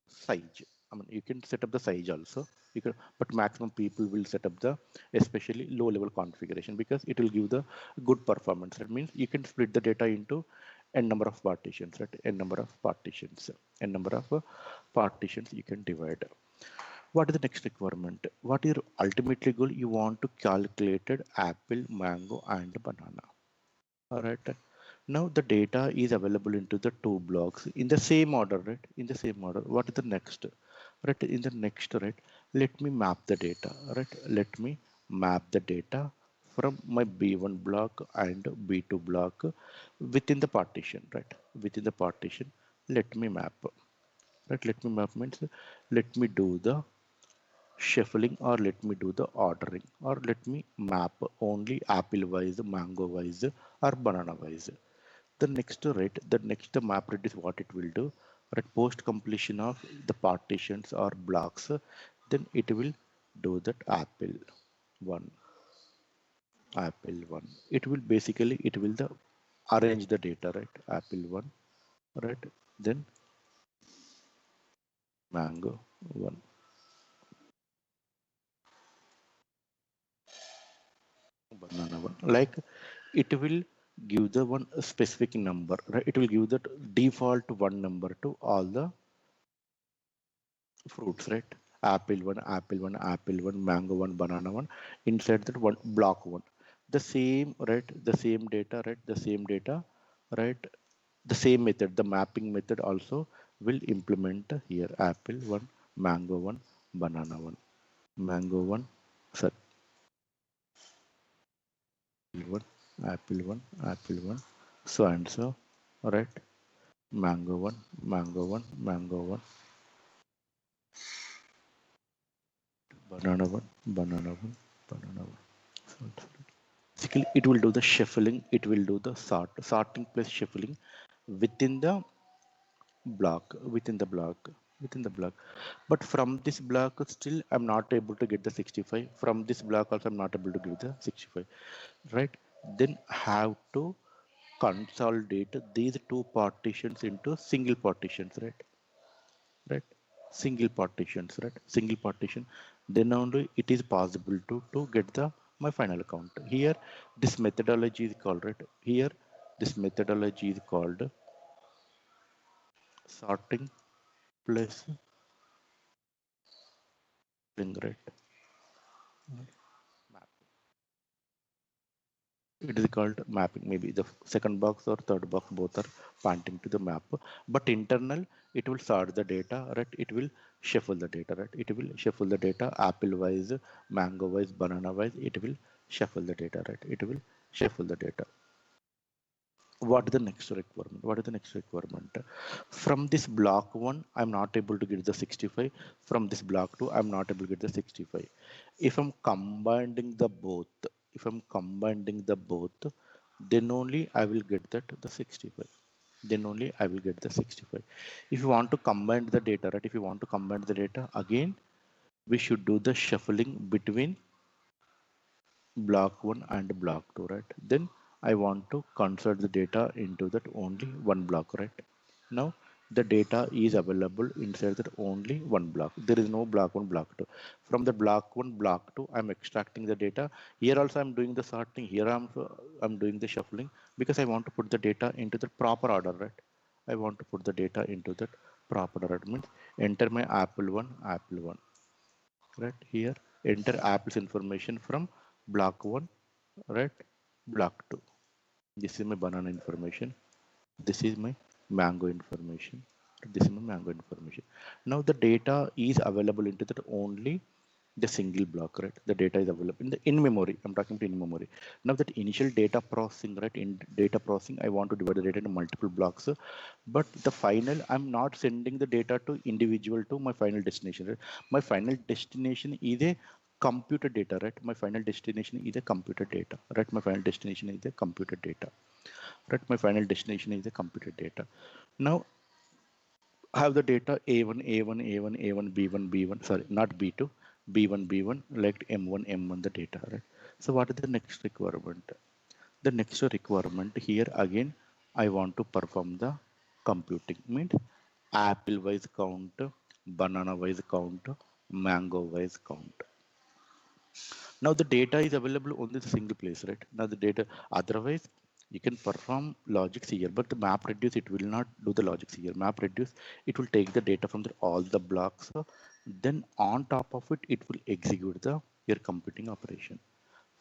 size. I mean, you can set up the size also. You can, but maximum people will set up the especially low level configuration because it will give the good performance. That means you can split the data into n number of partitions, right? N number of partitions, n number of partitions you can divide. What is the next requirement? What is your ultimately goal? You want to calculate apple, mango, and banana. All right. Now the data is available into the two blocks in the same order, right? In the same order. What is the next? Right. In the next, right? Let me map the data. Right. Let me map the data from my B1 block and B2 block within the partition. Right. Within the partition. Let me map. Right. Let me map means let me do the shuffling or let me do the ordering or let me map only apple wise, mango wise or banana wise. The next rate, the next map rate is what it will do. At post completion of the partitions or blocks, then it will do that one, apple one. It will basically, it will the arrange the data, right? Apple one, right? Then mango one, banana one. Like it will give the one specific number, right? It will give that default one number to all the fruits, right? Apple one, apple one, mango one, banana one. Inside that one block one, the same, right? The same data, right? The same data, right? The same method, the mapping method also will implement here. Apple one, mango one, banana one, mango one, sorry, one, apple one, so and so, right? Mango one, mango one, mango one, banana one, banana one, banana one. So basically, it will do the shuffling. It will do the sorting plus shuffling within the block, within the block. But from this block, still I'm not able to get the 65. From this block also, I'm not able to get the 65, right? Then have to consolidate these two partitions into single partitions, right? Right? Single partitions, right? Single partition. Then only it is possible to get the my final count. Here, this methodology is called, right? Here, this methodology is called sorting plus string, right? It is called mapping. Maybe the second box or third box both are pointing to the map. But internal, it will sort the data, right? It will shuffle the data, right? It will shuffle the data apple wise, mango wise, banana wise. It will shuffle the data, right? It will shuffle the data. What is the next requirement? What is the next requirement? From this block one, I'm not able to get the 65. From this block two, I'm not able to get the 65. If I'm combining the both, if I'm combining the both, then only I will get that the 65. Then only I will get the 65. If you want to combine the data, right? If you want to combine the data again, we should do the shuffling between block 1 and block 2, right? Then I want to convert the data into that only one block, right? Now the data is available inside that only one block. There is no block 1, block 2. From the block 1, block 2, I'm extracting the data. Here also I'm doing the sorting. Here I'm doing the shuffling because I want to put the data into the proper order, right? I want to put the data into that proper order. Means enter my apple 1, right? Here enter apple's information from block 1, right? Block 2, this is my banana information, this is my mango information, this is my mango information. Now the data is available into that only the single block, right? The data is available in the in memory. I'm talking about in memory. Now that initial data processing, right? In data processing, I want to divide the data into multiple blocks, but the final, I'm not sending the data to individual to my final destination, right? My final destination is a computer data, right? My final destination is a computer data, right? My final destination is a computer data, right? My final destination is a computer data. Now have the data A1, A1, A1, A1, B1, B1, sorry, not B2, B1, B1, like M1, M1, the data, right? So what is the next requirement? The next requirement here again, I want to perform the computing, means apple wise count, banana wise count, mango wise count. Now the data is available only the single place, right? Now the data, otherwise you can perform logics here, but the map reduce, it will not do the logics here. Map reduce, it will take the data from all the blocks. Then on top of it, it will execute the your computing operation.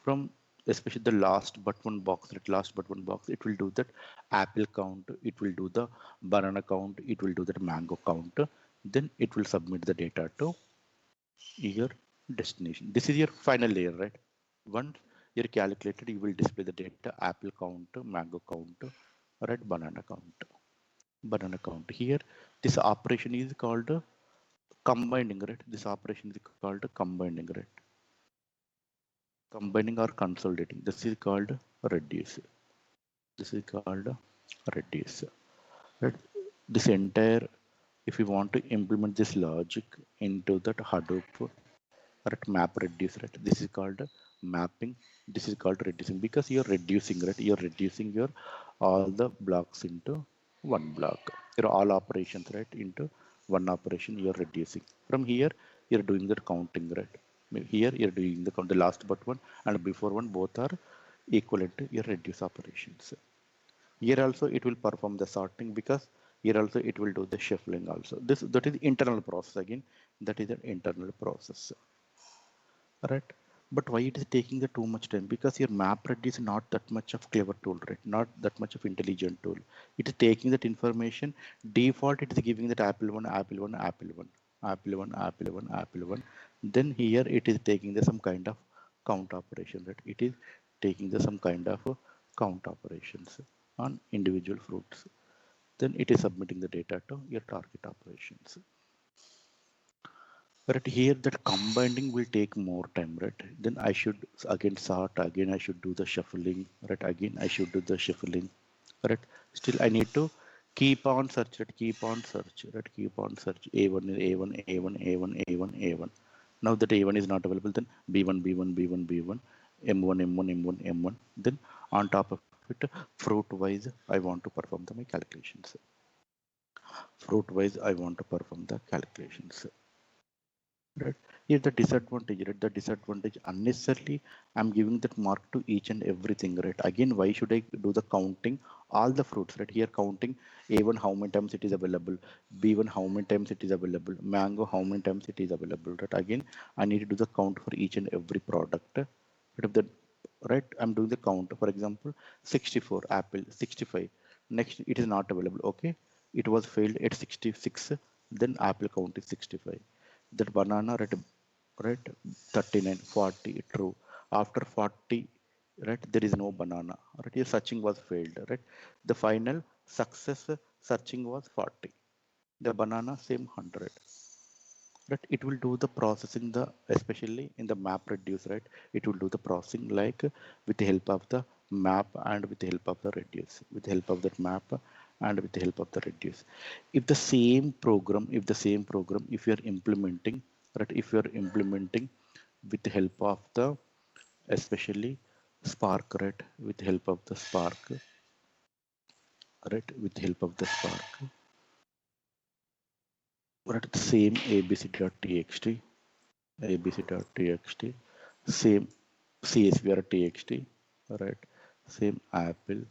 From especially the last but one box, that last but one box, it will do that apple count, it will do the banana count, it will do that mango count. Then it will submit the data to your destination. This is your final layer, right? Once you're calculated, you will display the data apple count, mango count, right? Banana count, banana count. Here, this operation is called combining, right? This operation is called combining, right? Combining or consolidating. This is called reduce. This is called reduce. Right? This entire, if you want to implement this logic into that Hadoop, right, map reduce, right? This is called mapping. This is called reducing because you're reducing, right? You're reducing your all the blocks into one block. Your all operations, right, into one operation. You're reducing. From here, you're doing the counting, right? Here you're doing the count. The last but one and before one both are equivalent to your reduce operations. Here also it will perform the sorting because Here also it will do the shuffling also. That is internal process again. That is an internal process, right? But why it is taking the too much time? Because your MapReduce is not that much of clever tool, right? Not that much of intelligent tool. It is taking that information. Default it is giving that apple one, apple one, apple one, apple one, apple one, apple one. Then here it is taking the some kind of count operation, right? It is taking the some kind of count operations on individual fruits. Then it is submitting the data to your target operations. But here that combining will take more time, right? Then I should again sort, again I should do the shuffling, right? Again I should do the shuffling, right? Still I need to keep on search, right? Keep on search, right? Keep on search. A1, A1, A1, A1, A1, A1. Now that A1 is not available, then B1, B1, B1, B1, M1, M1, M1, M1. Then on top of it, fruit wise, I want to perform my calculations. Fruit wise, I want to perform the calculations. Right. Here the disadvantage, right? The disadvantage unnecessarily I'm giving that mark to each and everything, right? Again, why should I do the counting all the fruits, right? Here counting A1 how many times it is available, B1 how many times it is available, mango how many times it is available, right? Again, I need to do the count for each and every product. Right? If the right, I'm doing the count. For example, 64 apple, 65. Next, it is not available. Okay, it was failed at 66. Then apple count is 65. That banana right 39 40 true. After 40, right, there is no banana, right? Your searching was failed, right? The final success searching was 40. The banana same 100, right? It will do the processing, the especially in the map reduce, right? It will do the processing like with the help of the map and with the help of the reduce, with the help of that map and with the help of the reduce. If the same program, if you are implementing, right, if you are implementing with the help of the especially spark, right, with the help of the spark, right, with the help of the spark, right, the same abc.txt, abc.txt, same csv.txt, right, same apple,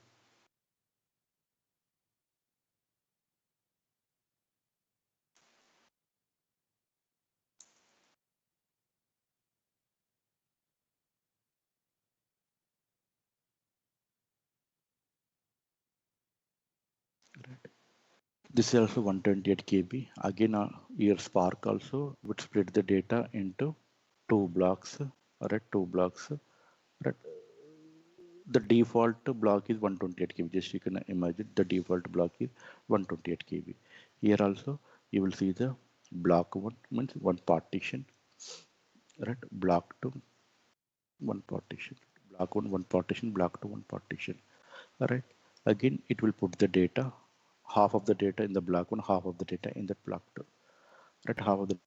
right. This is also 128 kb. Again, your spark also would split the data into two blocks, right, two blocks, right. The default block is 128 kb. Just you can imagine the default block is 128 kb. Here also you will see the block one means one partition, right, block two one partition, block one partition, block two one partition. All right. Again, it will put the data, half of the data in the block one, half of the data in that block two. Right, half of the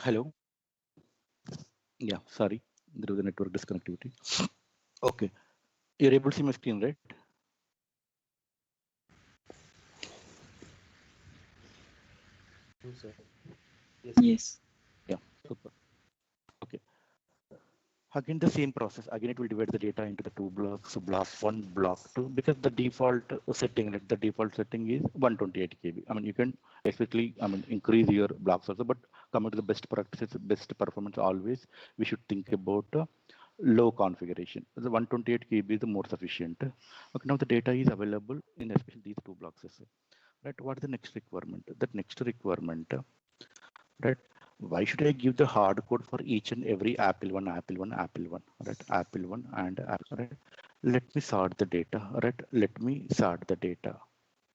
hello. Yeah, sorry, there was a network disconnectivity. Okay, you're able to see my screen, right? No, sir. Yes, sir. Yes. Yeah, super. Okay. Again, the same process. Again, it will divide the data into the two blocks, block one, block two, because the default setting, like the default setting is 128 KB. I mean, you can especially, I mean, increase your blocks also, but coming to the best practices, best performance, always we should think about low configuration. The 128 KB is the more sufficient. Okay, now the data is available in especially these two blocks. Right? What is the next requirement? That next requirement, right? Why should I give the hard code for each and every apple one, apple one, apple one, right? Apple one and apple, right? Let me sort the data, right? Let me sort the data,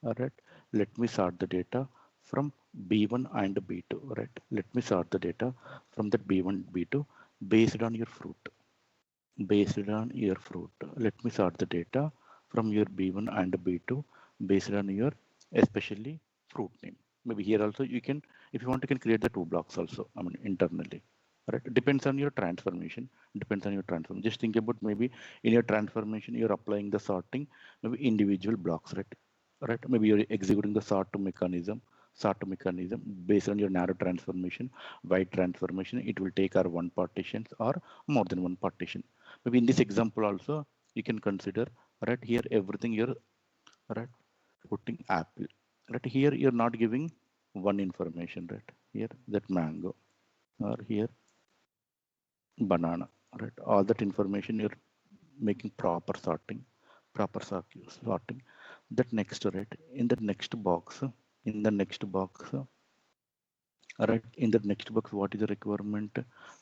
all right? Let me sort the data from B1 and B2, right? Let me sort the data from that B1 B2 based on your fruit, based on your fruit. Let me sort the data from your B1 and B2 based on your especially fruit name. Maybe here also you can, if you want, you can create the two blocks also. I mean internally. Right? Depends on your transformation. Depends on your transformation. Just think about maybe in your transformation you're applying the sorting, maybe individual blocks, right? Right? Maybe you're executing the sort mechanism based on your narrow transformation, wide transformation. It will take our one partitions or more than one partition. Maybe in this example also you can consider, right, here everything you're, right, putting apple, right, here you're not giving one information, right, here that mango, or here banana, right, all that information you're making proper sorting. That next, right, in the next box, in the next box, right, in the next box, what is the requirement?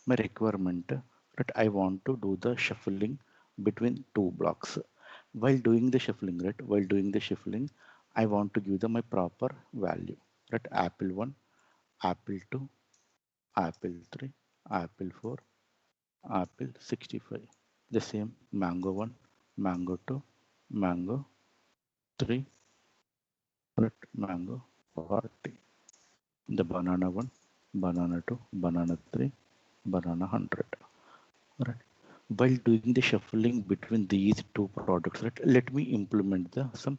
My requirement, right, I want to do the shuffling between two blocks. While doing the shuffling, right, while doing the shuffling, I want to give them my proper value, right? Apple 1, apple 2, apple 3, apple 4, apple 65. The same mango 1, mango 2, mango 3, right, mango 40. The banana 1, banana 2, banana 3, banana 100. Right. While doing the shuffling between these two products, right, let me implement the some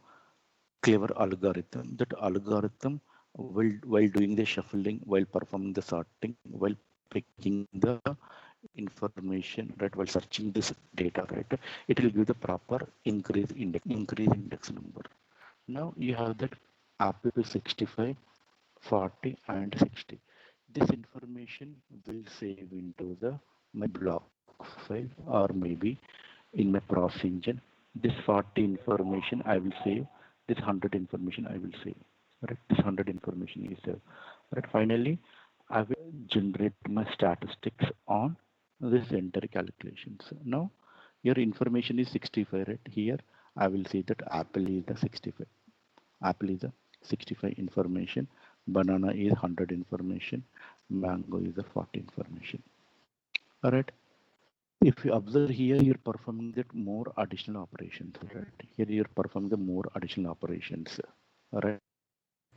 clever algorithm. That algorithm will, while doing the shuffling, while performing the sorting, while picking the information, right, while searching this data, right, it will give the proper increase index number. Now you have that apple to 65, 40 and 60. This information will save into the my block file, or maybe in my process engine. This 40 information I will save, this 100 information I will save. Right, this 100 information is there. Right, finally I will generate my statistics on this entire calculations. Now your information is 65, right? Here I will see that apple is the 65. Apple is a 65 information, banana is 100 information, mango is a 40 information. All right. If you observe here, you're performing that more additional operations. Right. Here you're performing the more additional operations. All right.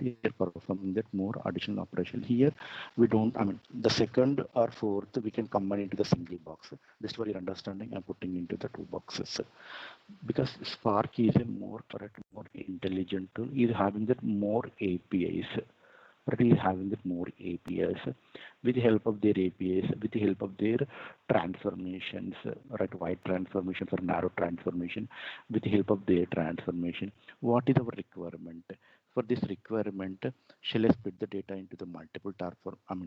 You're performing that more additional operation. Here we don't. I mean, the second or fourth we can combine into the single box. Just for your understanding, I'm putting into the two boxes because Spark is a more correct, more intelligent tool. Is having that more APIs. But is having that more APIs. With the help of their APIs, with the help of their transformations, right? Wide transformations or narrow transformation, with the help of their transformation. What is our requirement? For this requirement, shall I split the data into the multiple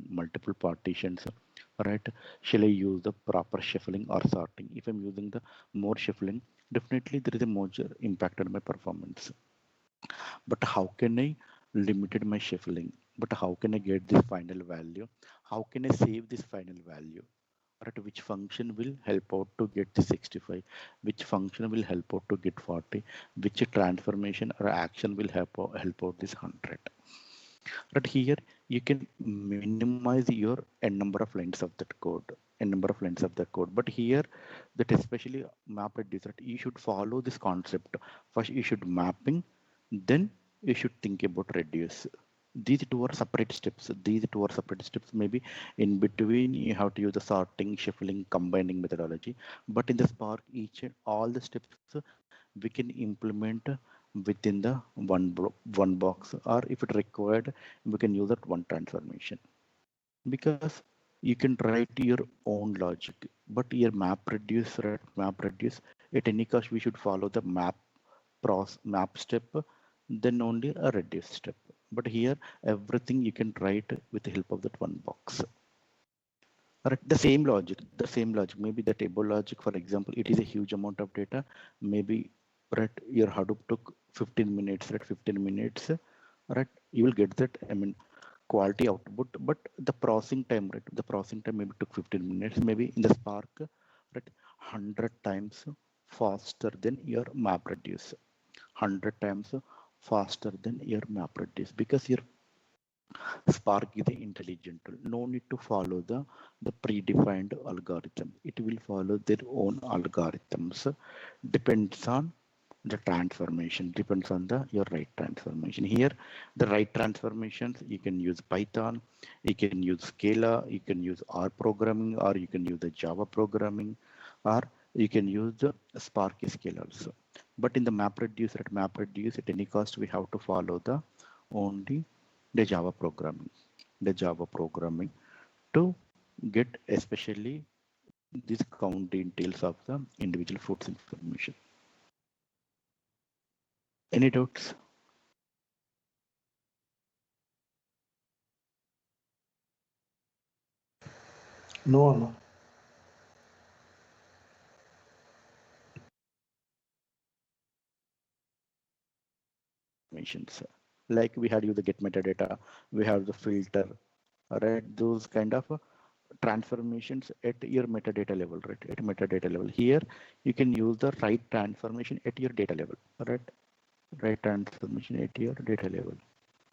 multiple partitions, right? Shall I use the proper shuffling or sorting? If I'm using the more shuffling, definitely there is a major impact on my performance. But how can I limited my shuffling? But how can I get this final value? How can I save this final value? Right, which function will help out to get the 65? Which function will help out to get 40? Which transformation or action will help out this 100? But here you can minimize your n number of lines of that code, n number of lines of the code. But here that especially map at this, right, you should follow this concept. First you should mapping, then you should think about reduce. These two are separate steps. These two are separate steps. Maybe in between you have to use the sorting, shuffling, combining methodology. But in the Spark, each and all the steps we can implement within the one box, or if it required, we can use that one transformation. Because you can write your own logic, but your map reduce at any cost we should follow the map step, then only a reduce step. But here everything you can write with the help of that one box. Right, the same logic, maybe the table logic, for example, it is a huge amount of data. Maybe, right, your Hadoop took 15 minutes, right, 15 minutes, right, you will get that, I mean, quality output, but the processing time, right, the processing time maybe took 15 minutes, maybe in the Spark, right, 100 times faster than your MapReduce, 100 times faster than your MapReduce, because your Spark is the intelligent tool. No need to follow the predefined algorithm. It will follow their own algorithms. Depends on the transformation, depends on the your right transformation. Here, the right transformations, you can use Python, you can use Scala, you can use R programming, or you can use the Java programming, or you can use the Spark scale also. But in the MapReduce at any cost, we have to follow the only the Java programming, the Java programming to get especially these count details of the individual foods information. Any doubts? No, no. Informations like we had you the get metadata, we have the filter, right? Those kind of transformations at your metadata level, right? At metadata level, here you can use the right transformation at your data level, right? Right transformation at your data level.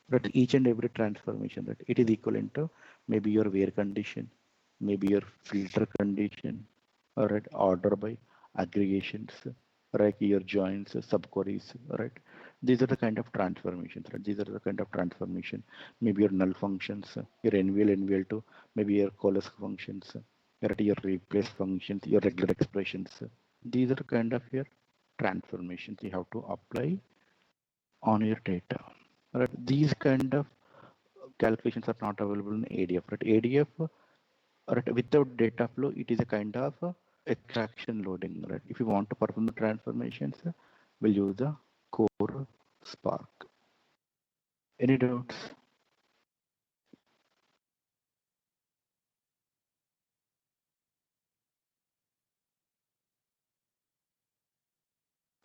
But each and every transformation, that it is equivalent to maybe your where condition, maybe your filter condition, all right, order by aggregations, right, your joins, subqueries, right. These are the kind of transformations, right? These are the kind of transformation. Maybe your null functions, your NVL, NVL2, maybe your coalesce functions, right, your replace functions, your regular expressions. These are the kind of your transformations you have to apply on your data. Right? These kind of calculations are not available in ADF. Right? ADF, right, without data flow, it is a kind of extraction loading. Right? If you want to perform the transformations, we'll use the core Spark. Any doubts?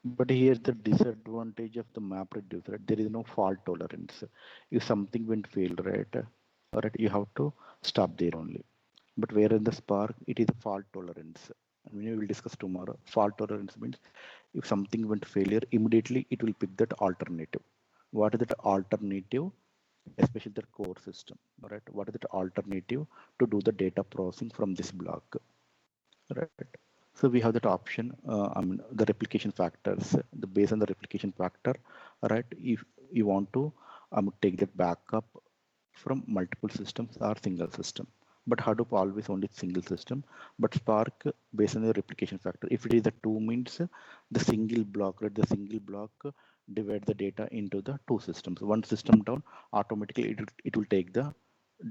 But here's the disadvantage of the map reducer. Right? There is no fault tolerance. If something went fail, right, right, you have to stop there only. But where in the Spark, it is a fault tolerance. And we will discuss tomorrow. Fault tolerance means if something went failure, immediately it will pick that alternative. What is that alternative? Especially the core system, right? What is that alternative to do the data processing from this block, right? So we have that option. I mean, the replication factors, the based on the replication factor, right? If you want to take that backup from multiple systems or single system. But Hadoop always only single system. But Spark based on the replication factor. If it is the two means the single block, right? The single block divide the data into the two systems. One system down, automatically it will take the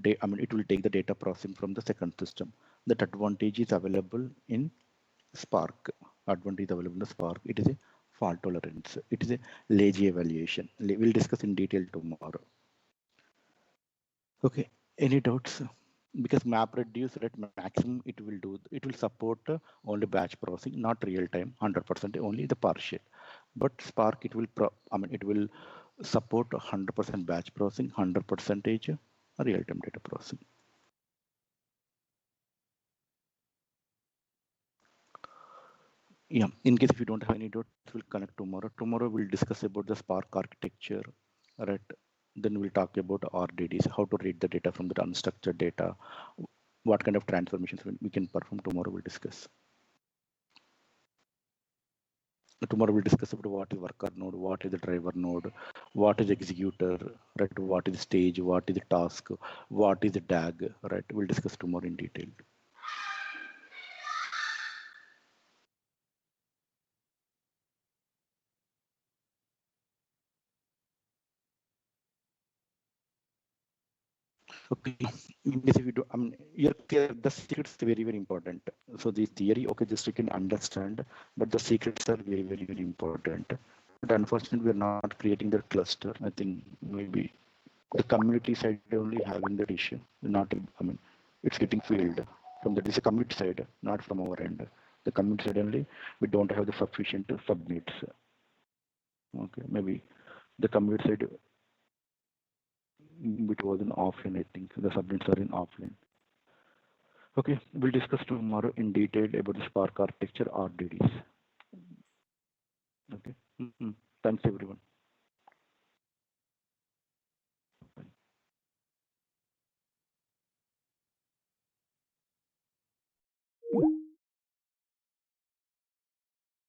it will take the data processing from the second system. That advantage is available in Spark. Advantage available in the Spark. It is a fault tolerance. It is a lazy evaluation. We'll discuss in detail tomorrow. Okay, any doubts? Because MapReduce at maximum it will support only batch processing, not real time, 100% only the partial. But Spark it will support 100% batch processing, 100% real time data processing. Yeah, in case if you don't have any doubts, we'll connect tomorrow. Tomorrow we'll discuss about the Spark architecture, right? Then we'll talk about RDDs, how to read the data from the unstructured data, what kind of transformations we can perform. Tomorrow we'll discuss. Tomorrow we'll discuss about what is worker node, what is the driver node, what is executor, right? What is stage, what is the task, what is the DAG, right? We'll discuss tomorrow in detail. Okay, in case if you do, you're clear, the secrets are very, very important. So the theory, okay, just you can understand, but the secrets are very, very, very important. But unfortunately, we are not creating that cluster. I think maybe the community side only having that issue. Not, it's getting failed from the, it's a community side, not from our end. The community side only, we don't have the sufficient submits. Okay, maybe the community side, it was in offline, I think. The subnets are in offline. Okay, we'll discuss tomorrow in detail about the Spark architecture RDDs. Okay, thanks everyone.